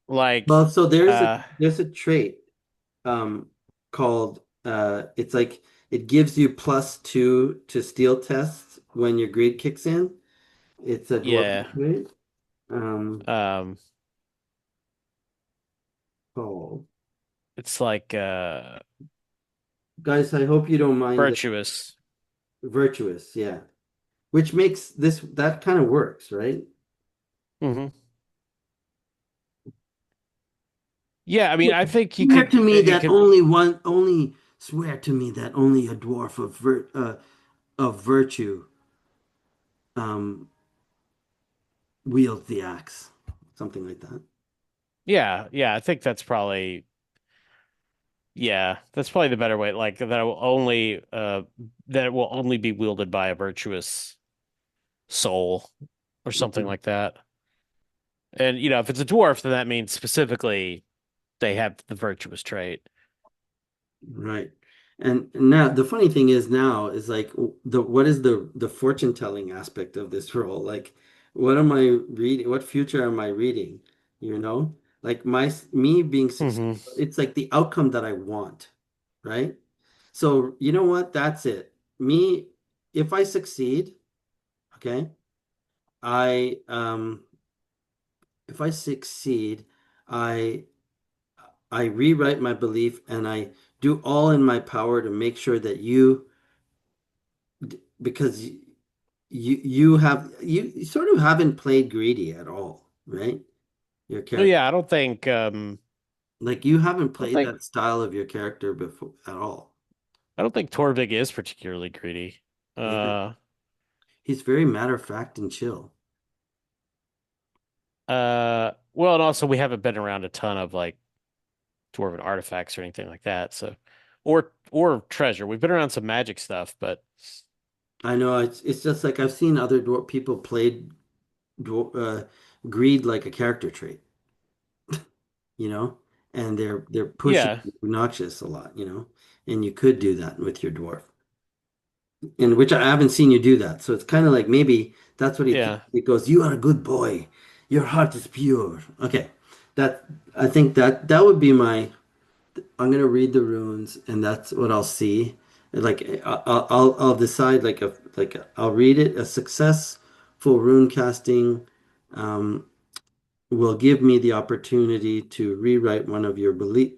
like Well, so uh there's a trait um called it's like it gives you +2 to steal tests when your greed kicks in. It's a dwarf yeah. trait. Um Um, called it's like guys, I hope you don't mind the virtuous. virtuous, yeah. Which makes this that kind of works, right? hmm Yeah, I mean, I think you Swear could to me it that could only swear to me that only a dwarf of virtue um wields the axe. Something like that. yeah, I think that's probably Yeah, that's probably the better way. Like that it will only be wielded by a virtuous soul or something Mhm. like that. And if it's a dwarf, then that means specifically they have the virtuous trait. Right. And now the funny thing is now is like the what is the fortune telling aspect of this role? Like what am I reading? What future am I reading? You know? Like me being Hmm. successful, it's like the outcome that I want, right? So you know what? That's it. Me, if I succeed, okay, I if I succeed, I I rewrite my belief and I do all in my power to make sure that because you sort of haven't played greedy at all, right? Your Oh character, yeah, like you haven't I don't played think that style of your character before at all. I don't think Torvig is particularly greedy. Yeah, Uh, he's very matter of fact and chill. well, and also we haven't been around a ton of like dwarven artifacts or anything like that. So, or treasure. We've been around some magic stuff, but I know it's just like I've seen other people played dwar greed like a character trait, you know, and they're pushing yeah, obnoxious a lot, and you could do that with your dwarf. In which I haven't seen you do that. So it's kind of like maybe that's what he thinks. yeah. He goes, "You are a good boy. Your heart is pure." Okay, that I think that would be my. I'm gonna read the runes, and that's what I'll see. Like I'll decide I'll read it. A successful rune casting um, will give me the opportunity to rewrite one of your belief.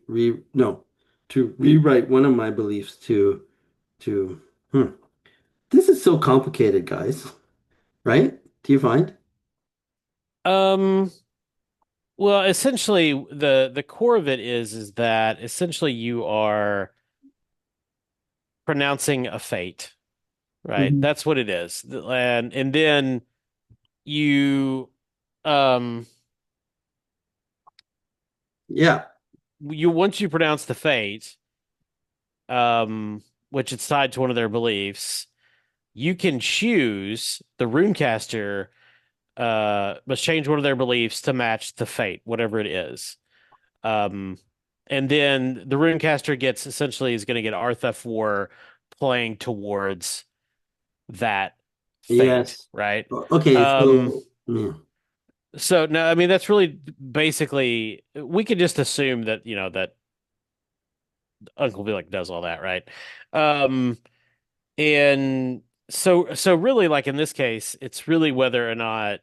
No, to rewrite one of my beliefs to. Hmm. This is so complicated, guys, right? Do you find? Um, well, essentially the core of it is that essentially you are pronouncing a fate, right? Mhm. That's what it is. And then you um Yeah. you once you pronounce the fate, which it's tied to one of their beliefs, you can choose the runecaster must change one of their beliefs to match the fate, whatever it is. Um, and then the runecaster gets essentially is going to get Artha for playing towards that fate, Yes. right? Okay. Um, So, yeah. so no, I mean that's really basically we could just assume that that Uncle Billick does all that, right? Um, and so really like in this case, it's really whether or not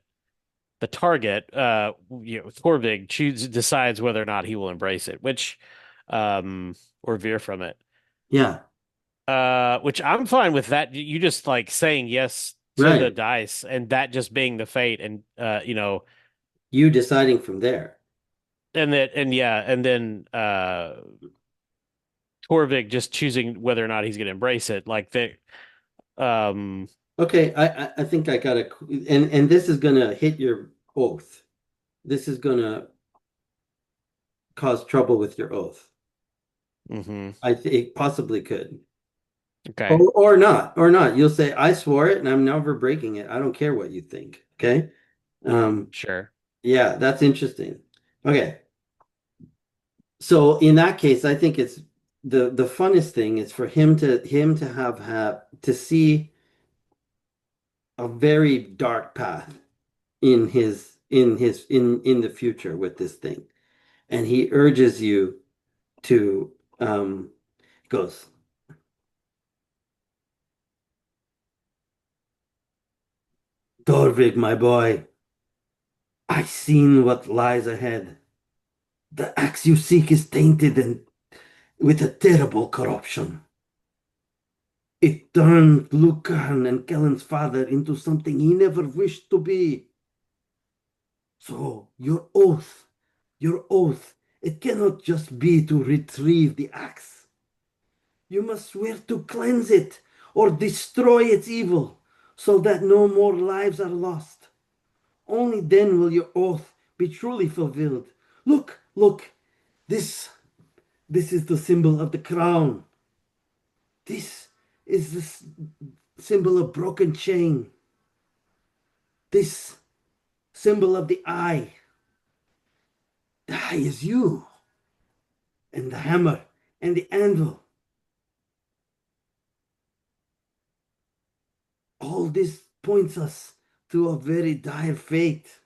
the target, Torvig decides whether or not he will embrace it, or veer from it. Yeah. Which I'm fine with that. You just like saying yes to the Right. dice and that just being the fate and You deciding from there. and then Torvig just choosing whether or not he's going to embrace it. Like um, Okay. I think I got to, and this is gonna hit your oath. This is gonna cause trouble with your oath. mhm. I think it possibly could. Okay, Or not. You'll say, I swore it and I'm never breaking it. I don't care what you think. Okay. Um, sure. yeah, that's interesting. Okay. So in that case, I think it's the funnest thing is for him to have to see a very dark path in the future with this thing. And he urges you to goes, Torvig, my boy, I seen what lies ahead. The axe you seek is tainted and with a terrible corruption. It turned Lucan and Kellen's father into something he never wished to be. So, your oath, it cannot just be to retrieve the axe. You must swear to cleanse it or destroy its evil so that no more lives are lost. Only then will your oath be truly fulfilled. Look, this This is the symbol of the crown. This is the symbol of broken chain. This symbol of the eye. The eye is you, and the hammer and the anvil. All this points us to a very dire fate.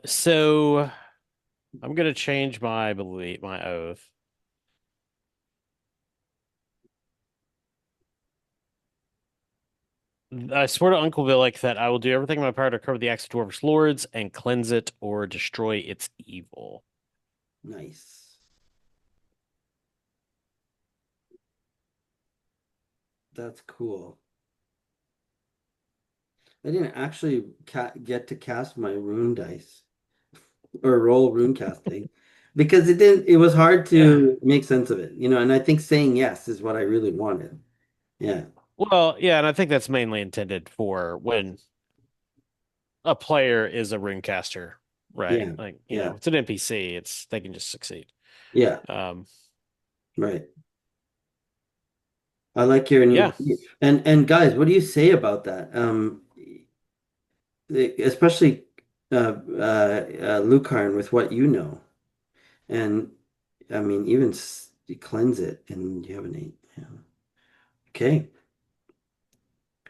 So I'm gonna change my belief, my oath. I swear to Uncle Villic that I will do everything in my power to cover the axe of Dwarvish lords and cleanse it or destroy its evil. Nice. That's cool. I didn't actually get to cast my rune dice or roll rune casting because it was hard Yeah. to make sense of it, and I think saying yes is what I really wanted. Yeah. Well, yeah, and I think that's mainly intended for when a player is a runecaster, right? Yeah. Like, Yeah. it's an NPC, they can just succeed. Yeah. Um, Right. I like your new yeah. belief. And guys, what do you say about that? Especially Lucarn with what you know. And I mean, even you cleanse it and you have an eight. Yeah. Okay.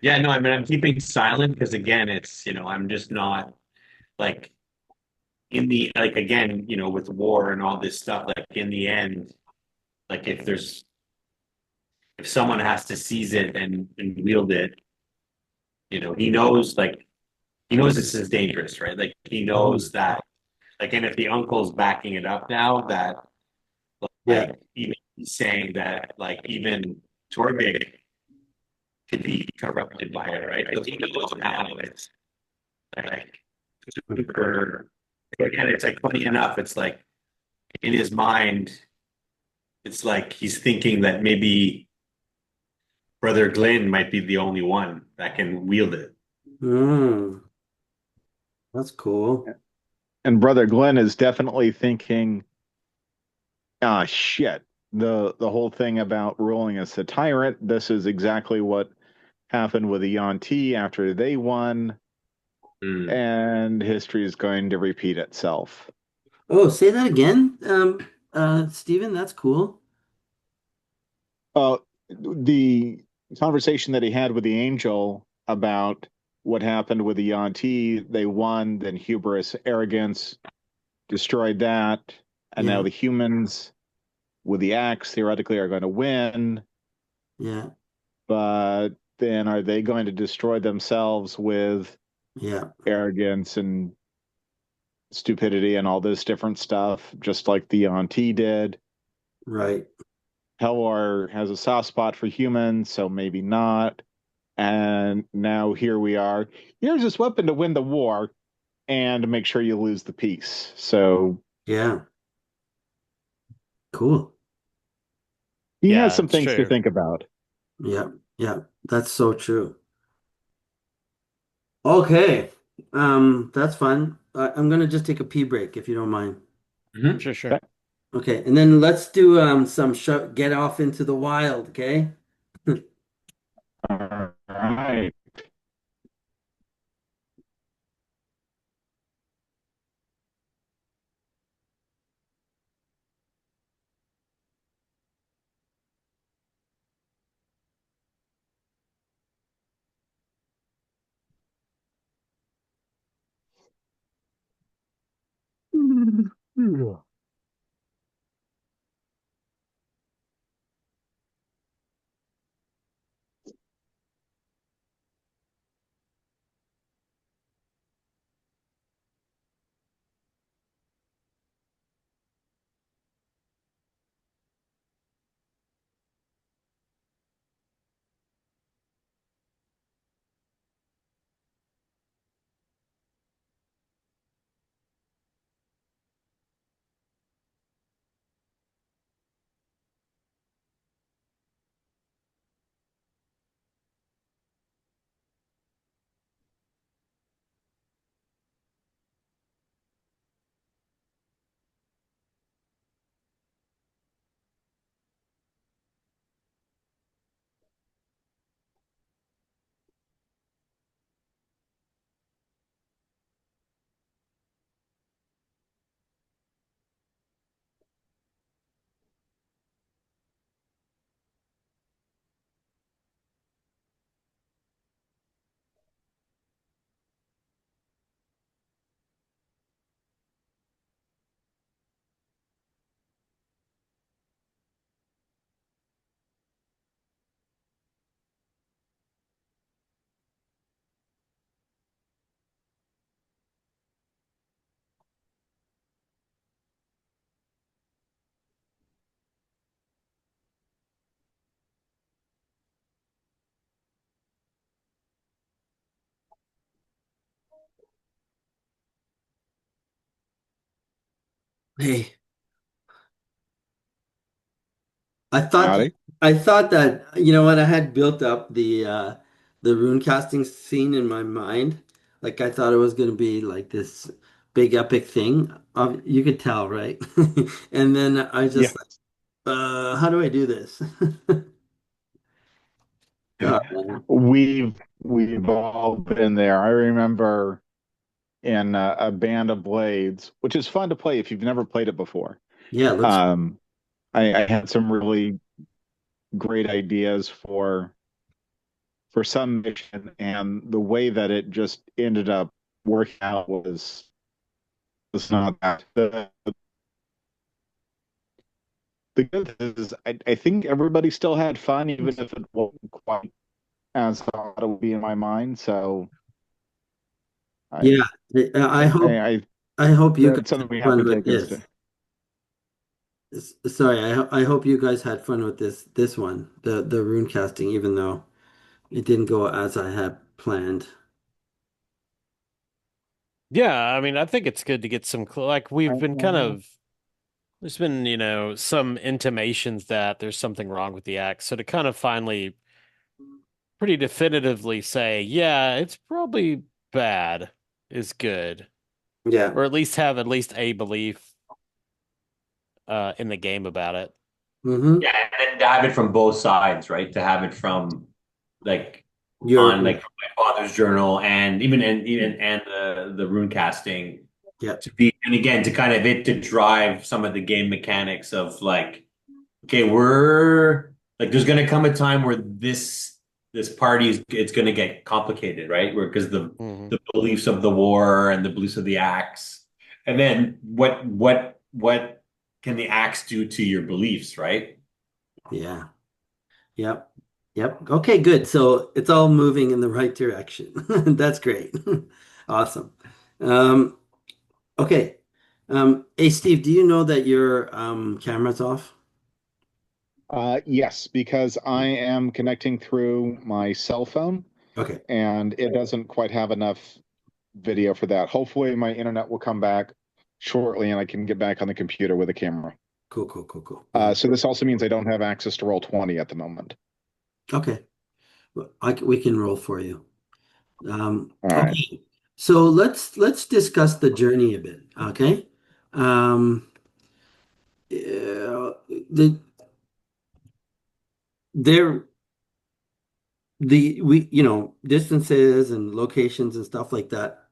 Yeah, no, I mean, I'm keeping silent because again, it's, I'm just not like in the, like, again, with war and all this stuff, like in the end, like if someone has to seize it and wield it, he knows, like, he knows this is dangerous, right? Like, he Mhm. knows that, like, and if the uncle's backing it up now, that, Yeah. like, even he's saying that, like, even Torvik could be corrupted by it, right? Because he knows now it's like super. Again, it's like funny enough. It's like in his mind, it's like he's thinking that maybe Brother Glenn might be the only one that can wield it. Mm, that's cool. And Brother Glenn is definitely thinking, ah, shit. The whole thing about ruling as a tyrant, this is exactly what happened with the Yuan-Ti after they won, Mm. and history is going to repeat itself. Oh, say that again, Stephen. That's cool. The conversation that he had with the angel about what happened with the Yuan-Ti, they won, then hubris, arrogance destroyed that, and now Yeah. the humans with the axe theoretically are going to win, Yeah. but then are they going to destroy themselves with Yeah. arrogance and stupidity and all this different stuff, just like the Yuan-Ti did? Right. Helwar has a soft spot for humans, so maybe not. And now here we are. Here's this weapon to win the war and to make sure you lose the peace. So Yeah. Cool. he has Yeah, some it's things to true. think about. Yeah. Yeah. That's so true. Okay. That's fun. I'm gonna just take a pee break if you don't mind. Mhm. Sure, sure. Okay. Okay, and then let's do some show get off into the wild, okay? All right. Hey, I thought Howdy. I thought that you know what I had built up the rune casting scene in my mind. Like I thought it was gonna be like this big epic thing. You could tell, right? And then I Yeah. just how do I do this? Oh, man. We've all been there. I remember in a Band of Blades, which is fun to play if you've never played it before. Yeah, it looks Um, I had some really great ideas for some mission, and the way that it just ended up working out was not that. The good thing is, I think everybody still had fun, even if it wasn't quite as thought it would be in my mind. So I yeah. I hope I I hope you guys that's something had we have fun to with take this. into. Sorry, I hope you guys had fun with this one, the rune casting, even though it didn't go as I had planned. Yeah, I mean, I think it's good to get some like we've been kind of there's been, some intimations that there's something wrong with the axe. So to kind of finally pretty definitively say, yeah, it's probably bad is good. Yeah. Or at least have at least a belief in the game about it. Mm-hmm. Yeah, and then to have it from both sides, right? To have it from like You're on like from my father's journal and even and the rune casting yeah. to be and again to kind of it to drive some of the game mechanics of like okay, we're like there's gonna come a time where this party is it's gonna get complicated, right? Where because Hmm. the beliefs of the war and the beliefs of the axe, and then what can the axe do to your beliefs, right? Yeah. Yep. Yep. Okay, good. So it's all moving in the right direction. That's great. Awesome. Um, okay. Hey Steve, do you know that your camera's off? Yes, because I am connecting through my cell phone Okay. and it doesn't quite have enough video for that. Hopefully, my internet will come back shortly and I can get back on the computer with a camera. Cool, cool, cool, cool. Yeah. So this also means I don't have access to Roll20 at the moment. Okay. Well, we can roll for you. All right. Okay. So let's discuss the journey a bit. Okay. Yeah, there we distances and locations and stuff like that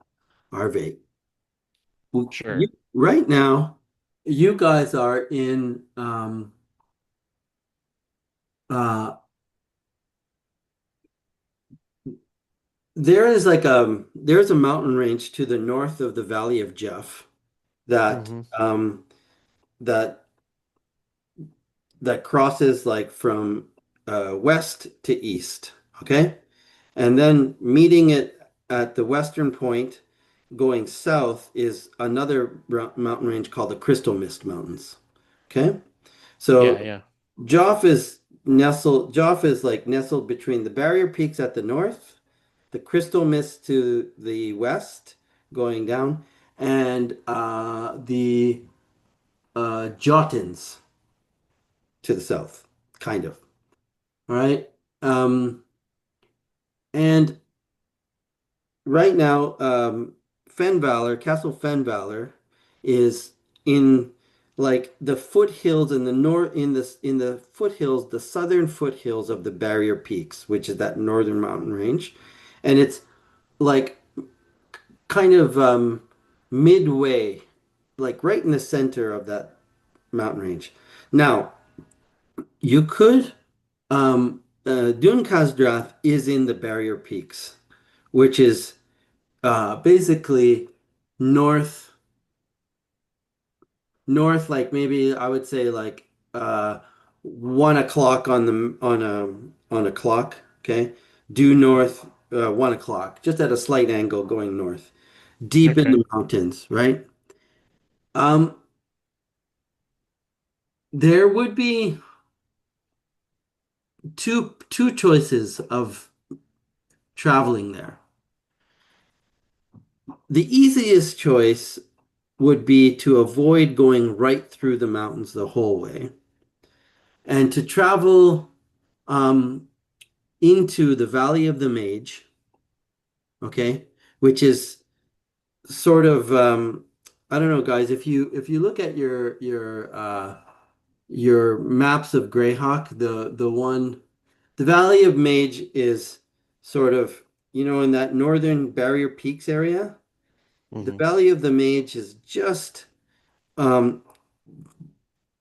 are vague. Sure. Right now, you guys are in uh there's a mountain range to the north of the Valley of Jeff that Hmm. that that crosses like from west to east. Okay. And then meeting it at the western point, going south, is another mountain range called the Crystal Mist Mountains. Okay. Yeah, So yeah. Joff is like nestled between the barrier peaks at the north, the Crystal Mist to the west, going down, and the Jotuns to the south, kind of. All right. Um, and right now, Castle Fenvalor is in like the foothills in the north in the foothills, the southern foothills of the Barrier Peaks, which is that northern mountain range. And it's like kind of midway, like right in the center of that mountain range. Now, you could Dun Khazdrath is in the Barrier Peaks, which is basically north like maybe I would say like 1 o'clock on the on a clock, okay, due north 1 o'clock, just at a slight angle going north, deep in Okay. the mountains, right? um there would be two choices of traveling there. The easiest choice would be to avoid going right through the mountains the whole way and to travel um, into the Valley of the Mage, okay, which is sort of I don't know, guys, if you look at your maps of Greyhawk, the Valley of Mage is sort of, in that northern Barrier Peaks area. The Hmm. Valley of the Mage is just um,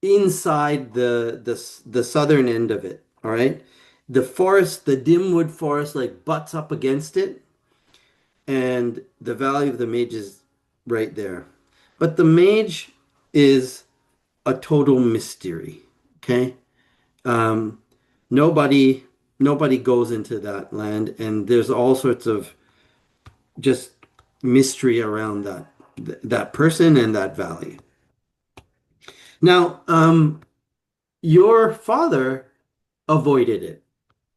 inside the southern end of it. All right. The forest, the Dimwood forest, like butts up against it, and the Valley of the Mage is right there. But the Mage is a total mystery. Okay. Um, nobody nobody goes into that land, and there's all sorts of just mystery around that person and that valley. Now, your father avoided it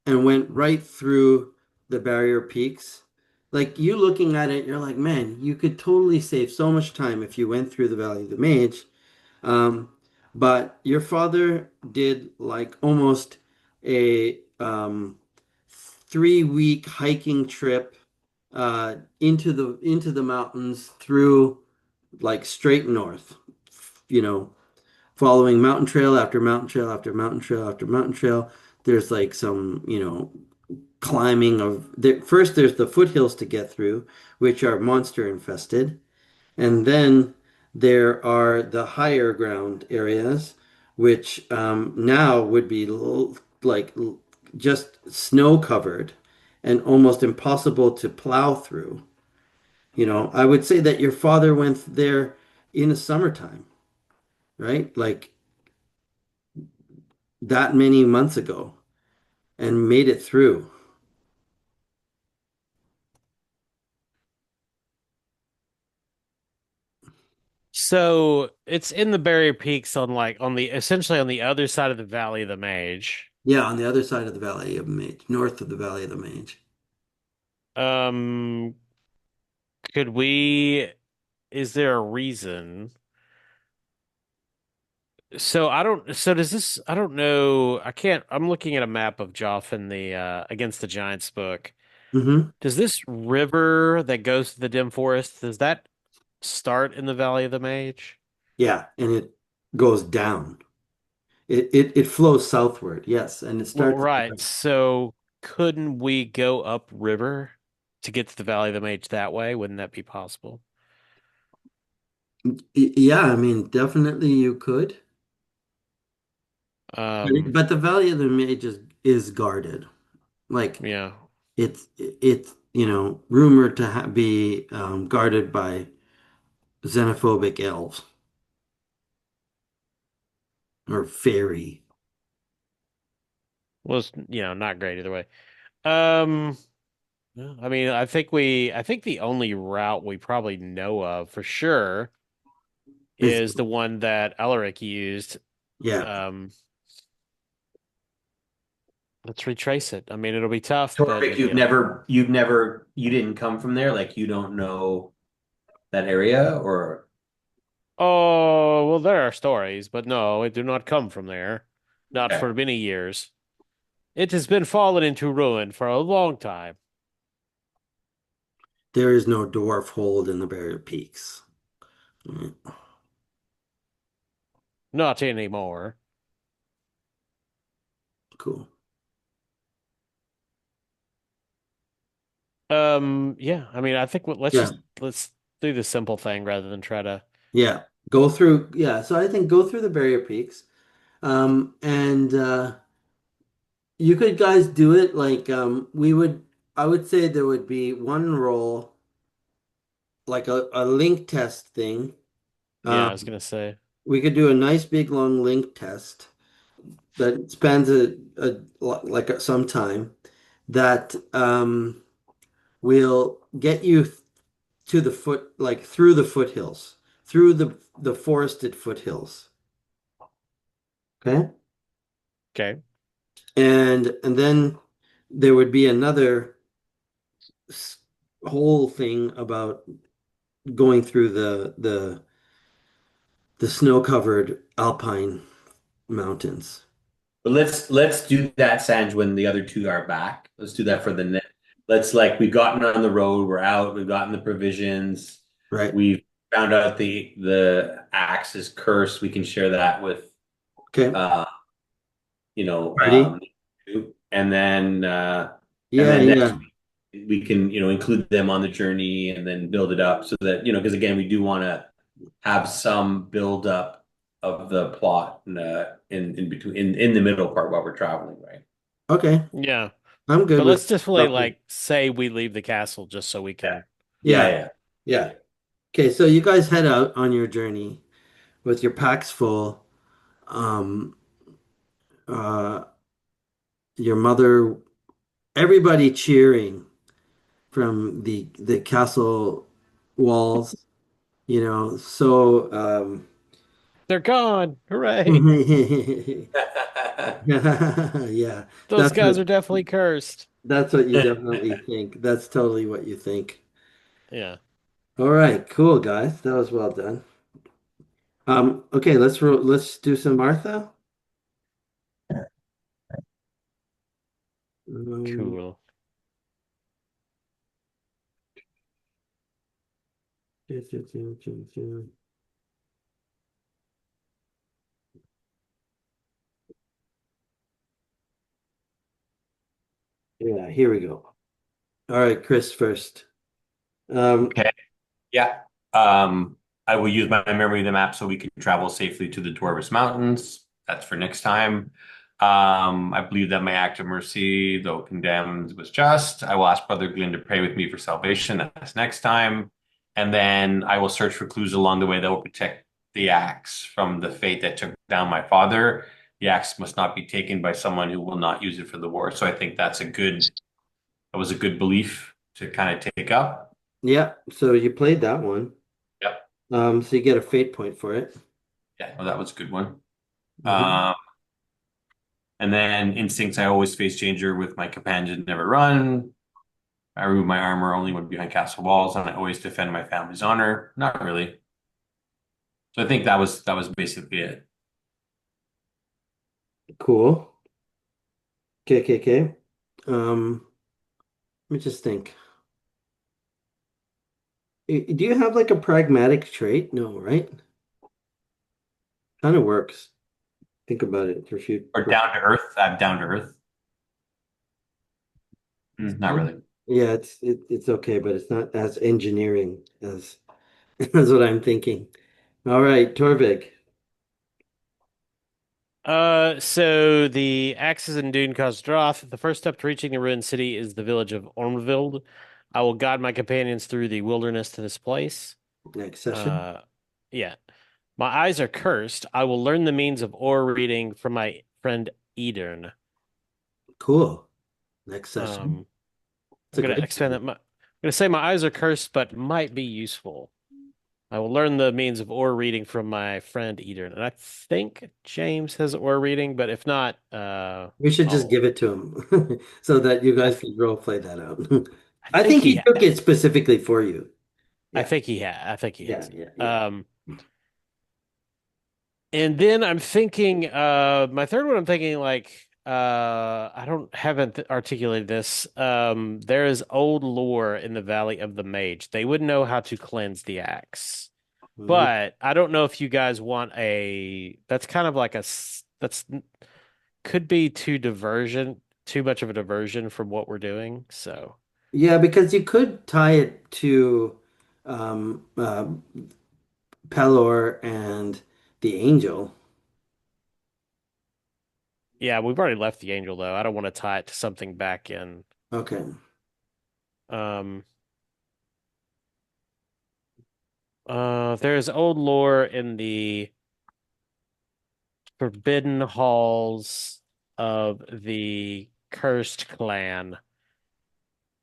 and went right through the barrier peaks. Like you looking at it, you're like, man, you could totally save so much time if you went through the Valley of the Mage. Um, but your father did like almost a 3 week hiking trip into the mountains through like straight north, you know, following mountain trail after mountain trail after mountain trail after mountain trail. There's like some, climbing first there's the foothills to get through, which are monster infested. And then there are the higher ground areas, which now would be just snow covered and almost impossible to plow through. I would say that your father went there in the summertime, right? Like that many months ago and made it through. So it's in the Barrier Peaks on essentially on the other side of the Valley of the Mage. Yeah, on the other side of the Valley of Mage, north of the Valley of the Mage. Um, could we, is there a reason? So does this, I don't know, I'm looking at a map of Joff in the Against the Giants book. Hmm. Does this river that goes to the Dim Forest, does that start in the Valley of the Mage? Yeah, and it goes down. It flows southward, yes, and it Well, starts. right. So couldn't we go upriver to get to the Valley of the Mage that way? Wouldn't that be possible? Yeah, I mean, definitely you could, Um, but the Valley of the Mage is guarded. Like yeah. it's rumored to be guarded by xenophobic elves or fairy. Well, it's, not great either way. Um, well, I mean, I think the only route we probably know of for sure It's is the one that Alaric used. yeah. Um, let's retrace it. I mean, it'll be tough, but Torvik, you didn't come from there, like you don't know that area, or oh, well, there are stories, but no, it do not come from there. Not okay. for many years. It has been fallen into ruin for a long time. There is no dwarf hold in the Barrier Peaks. Mm, Not anymore. cool. Yeah, I mean, I think Yeah, let's do the simple thing rather than try to. yeah. Go through. Yeah, so I think go through the Barrier Peaks. And you could guys do it like I would say there would be one roll, like a link test thing. Yeah, I was Um, gonna say. we could do a nice big long link test that spans some time that will get you to the through the foothills, through the forested foothills. Okay? Okay. And then there would be another s- whole thing about going through the the snow-covered alpine mountains. But let's do that, Sanj, when the other two are back. Let's do that for the net. Let's like we've gotten on the road, we're out, we've gotten the provisions, Right. we've found out the axe is cursed. We can share that with Okay. uh you know Ready? and Yeah, then next yeah. we can include them on the journey and then build it up so that because again we do want to have some build up of the plot in between in the middle part while we're traveling, right? Okay. Yeah. I'm good But with let's definitely roughly. like say we leave the castle just so we Yeah, can. yeah, Yeah. yeah. Yeah. Okay, so you guys head out on your journey with your packs full. Um, uh, your mother, everybody cheering from the castle walls, you know. So, They're gone. Hooray. yeah, Those that's what guys are definitely cursed. you definitely think. That's totally what you think. Yeah. All right, cool guys. That was well done. Okay, let's do some Martha. Um, Cool. yeah, here we go. All right, Chris first. Um, Okay. Yeah. Um, I will use my memory of the map so we can travel safely to the Dwarvis Mountains. That's for next time. I believe that my act of mercy, though condemned, was just. I will ask Brother Glynn to pray with me for salvation. That's next time. And then I will search for clues along the way that will protect the axe from the fate that took down my father. The axe must not be taken by someone who will not use it for the war. So I think that was a good belief to kind of take up. yeah, so you played that one. Yep. So you get a fate point for it. Yeah, well, that was a good one. Hmm. Um, and then instincts, I always face danger with my companions, never run. I remove my armor only when behind castle walls, and I always defend my family's honor. Not really. So I think that was basically it. Cool. Okay, okay, okay. Let me just think. Do you have like a pragmatic trait? No, right? Kind of works. Think about it for few. Or down to earth. I'm down to earth. Not really. Yeah, it's okay, but it's not as engineering as as what I'm thinking. All right, Torvik. So the axes in Dune cause drought. The first step to reaching the ruined city is the village of Ormvild. I will guide my companions through the wilderness to this place. Next session. Uh, yeah. My eyes are cursed. I will learn the means of aura reading from my friend Edern. Cool. Next session. Um, It's I'm a gonna great expand session. that. I'm gonna say my eyes are cursed, but might be useful. I will learn the means of aura reading from my friend Edern, and I think James has aura reading, but if not, We should just I'll. give it to him so that you I guys th can role play that out. I I think think he he ha took it specifically for you. I Yeah, think he ha I think he yeah, has. yeah, yeah. And then I'm thinking, my third one, I'm thinking like, I don't haven't articulated this. There is old lore in the Valley of the Mage. They would know how to cleanse the axe, Mhm. but I don't know if you guys want that's kind of like that's could be too much of a diversion from what we're doing. So Yeah, because you could tie it to um, uh, Pelor and the Angel. yeah, we've already left the angel though. I don't want to tie it to something back in. Okay. Um, there's old lore in the forbidden halls of the cursed clan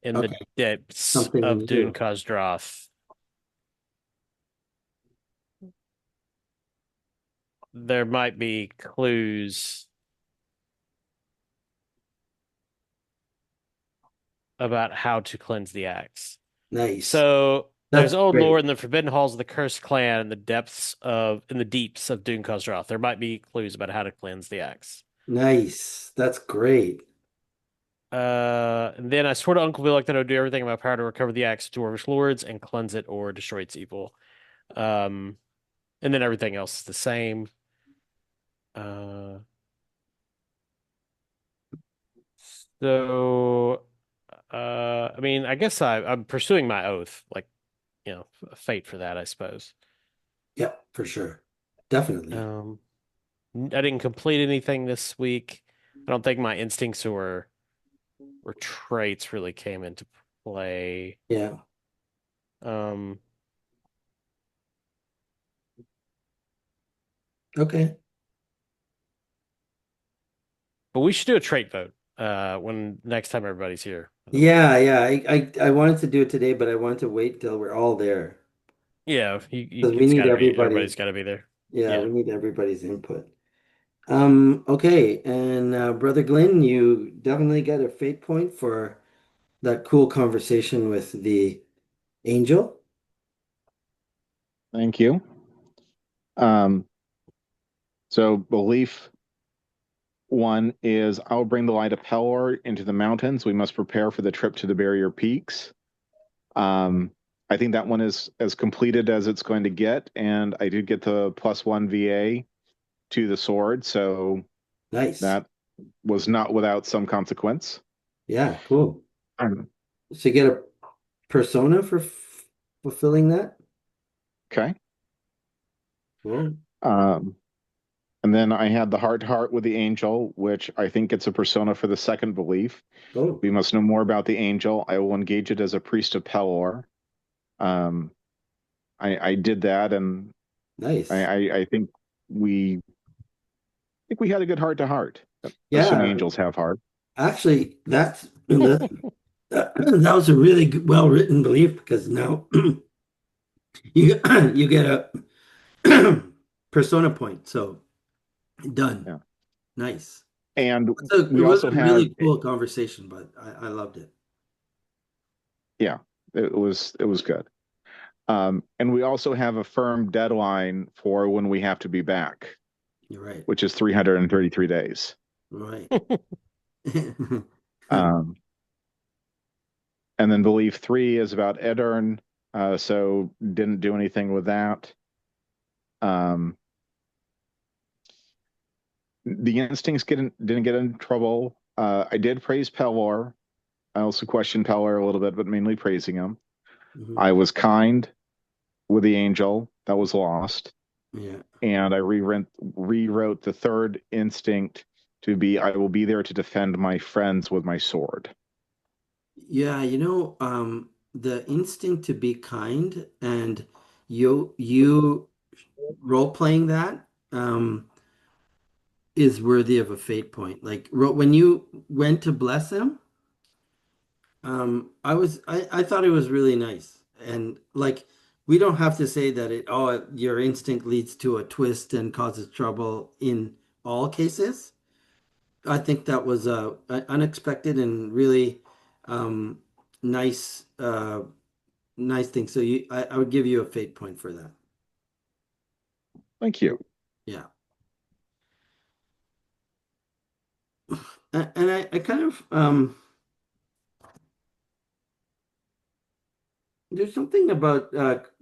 in the Okay. depths Something we of need Dune to. Khosroth. There might be clues about how to cleanse the axe. Nice. So There's That's old lore great. in the Forbidden Halls of the Cursed Clan and in the deeps of Dune Khazra. There might be clues about how to cleanse the axe. Nice. That's great. And then I swore to Uncle Bill that I would do everything in my power to recover the axe to Dwarvish lords and cleanse it or destroy its evil. Um, and then everything else is the same. Uh, so, I mean, I guess I'm pursuing my oath, like, fate for that, I suppose. Yeah, for sure. Definitely. Um, I didn't complete anything this week. I don't think my instincts or traits really came into play. Yeah. Um, Okay. but we should do a trait vote when next time everybody's here, I think. Yeah, yeah. I wanted to do it today, but I wanted to wait till we're all there Yeah, because we it's got need to be everybody. everybody's got to be there. Yeah, Yeah. we need everybody's input. Okay. And Brother Glenn, you definitely got a fate point for that cool conversation with the angel. Thank you. Um, so belief one is I'll bring the light of Pelor into the mountains. We must prepare for the trip to the barrier peaks. Um, I think that one is as completed as it's going to get, and I did get the +1 VA to the sword, so Nice. that was not without some consequence. Yeah, cool. Um, So you get a persona for fulfilling that? Okay. Cool. Um, and then I had the heart to heart with the angel, which I think gets a persona for the second belief. Oh, We must know more about the angel. I will engage it as a priest of Pelor. Um, I did that, and nice. I think we had a good heart to heart, assuming Yeah, angels have heart. actually, that was a really well written belief because now you you get a persona point. So done. Yeah. Nice. And So it we was also a have, really cool conversation, but I loved it. yeah, it was good. And we also have a firm deadline for when we have to be back, You're right. which is 333 days. Right. Um, and then belief three is about Edern, so didn't do anything with that. Um, the instincts didn't get in trouble. I did praise Pelor. I also questioned Pelor a little bit, but mainly praising him. Mhm. I was kind with the angel that was lost, Yeah. and I rewrote the third instinct to be I will be there to defend my friends with my sword. Yeah, the instinct to be kind and you role playing that is worthy of a fate point. Like when you went to bless him, I thought it was really nice. And like we don't have to say that your instinct leads to a twist and causes trouble in all cases. I think that was unexpected and really um nice nice thing. So I would give you a fate point for that. Thank you. Yeah. And I kind of there's something about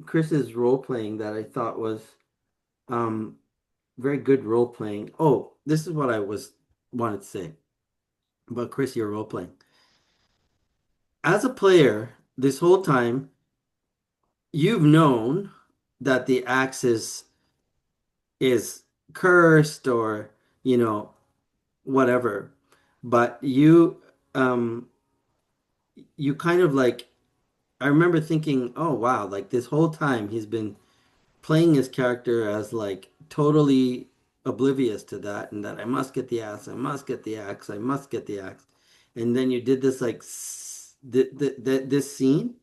Chris's role playing that I thought was um very good role playing. Oh, this is what I was wanted to say about Chris, your role playing. As a player, this whole time, you've known that the axe is cursed or, you know, whatever. But um you kind of like I remember thinking, oh wow, like this whole time he's been playing his character as like totally oblivious to that and that I must get the axe, I must get the axe, I must get the axe. And then you did this like this scene,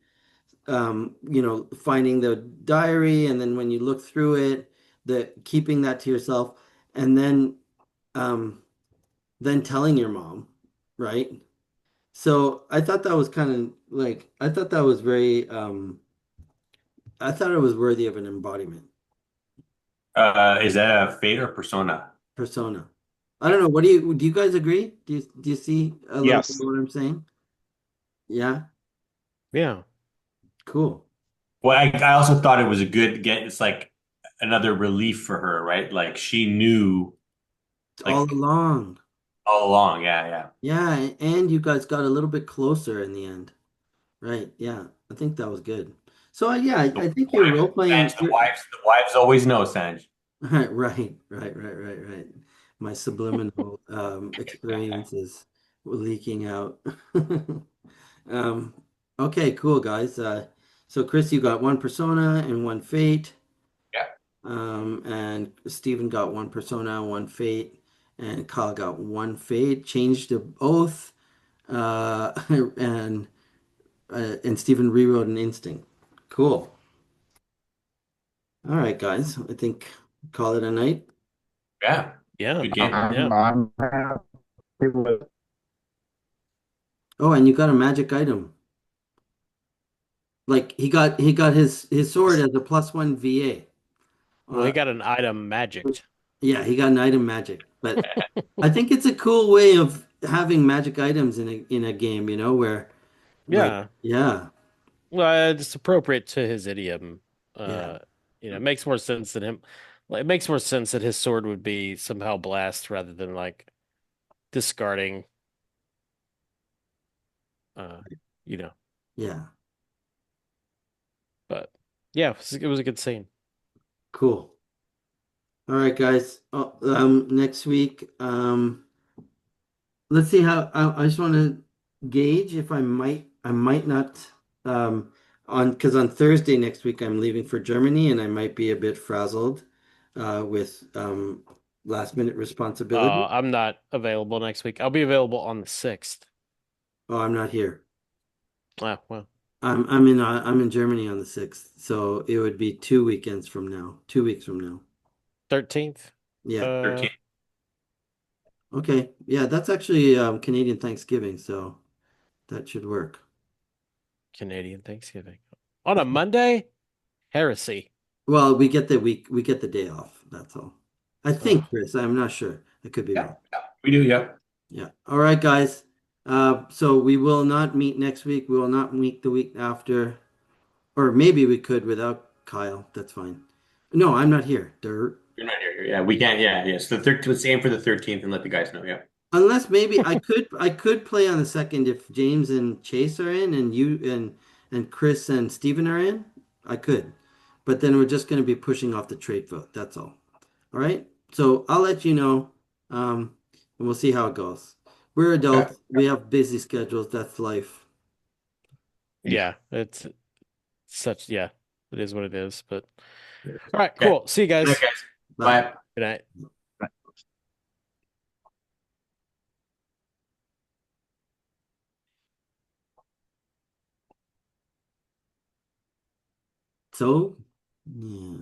finding the diary and then when you look through it, the keeping that to yourself and um then telling your mom, right? So I thought that was kind of like I thought that was very I thought it was worthy of an embodiment Is that a fate or persona? persona. I don't know. What do you guys agree? Do you see a little bit of Yes. what I'm saying? Yeah, Yeah. cool. Well, I also thought it was a good get. It's like another relief for her, right? Like she knew All like along. all along. Yeah, yeah. Yeah, and you guys got a little bit closer in the end. Right. Yeah. I think that was good. So yeah, The I think you're wives, role playing. Sanj, the wives always know, Sanj. Right, right. My subliminal experiences were leaking out. Um, okay, cool, guys. So Chris, you got one persona and one fate. Yeah. And Stephen got one persona, one fate, and Kyle got one fate. Changed the oath. And Stephen rewrote an instinct. Cool. All right, guys. I think call it a night. Yeah. Yeah. Good game. Yeah. I'm happy with Oh, and you got a magic item. Like he got his sword as a +1 VA. Well, he Uh, got an item magicked. yeah, he got an item magic. But I think it's a cool way of having magic items in a game, where like Yeah. yeah, Well, it's appropriate to his idiom. yeah, Uh, it makes more sense than him. Like, it makes more sense that his sword would be somehow blast rather than like discarding. Uh, you know. yeah. But yeah, it was a good scene. Cool. All right, guys. Next week, let's see how I just want to gauge if I might not on because on Thursday next week I'm leaving for Germany and I might be a bit frazzled with last minute responsibility. I'm not available next week. I'll be available on the 6th. Oh, I'm not here. Ah, well, I'm in Germany on the 6th, so it would be 2 weekends from now, 2 weeks from now. 13th. Yeah. Uh, 13. Okay. Yeah, that's actually Canadian Thanksgiving, so that should work. Canadian Thanksgiving. On a Monday? Heresy. Well, we get the day off. That's all. I Ugh. think, Chris. I'm not sure. I could be Yeah. wrong. Yeah. We do. Yeah. Yeah. All right, guys. So we will not meet next week. We will not meet the week after, or maybe we could without Kyle. That's fine. No, I'm not here. You're not here. Yeah. We can't. Yeah. Yes. The 13th. Let's aim for the 13th and let the guys know. Yeah. Unless maybe I could play on the second if James and Chase are in and you and Chris and Steven are in. I could. But then we're just going to be pushing off the trade vote. That's all. All right. So I'll let you know. And we'll see how it goes. We're Okay. adults. We have busy schedules. That's life. Yeah, it's such, yeah, it is what it is. But all right, Okay. cool. See you Good night, guys. guys. Bye. Bye. Good night. So, yeah.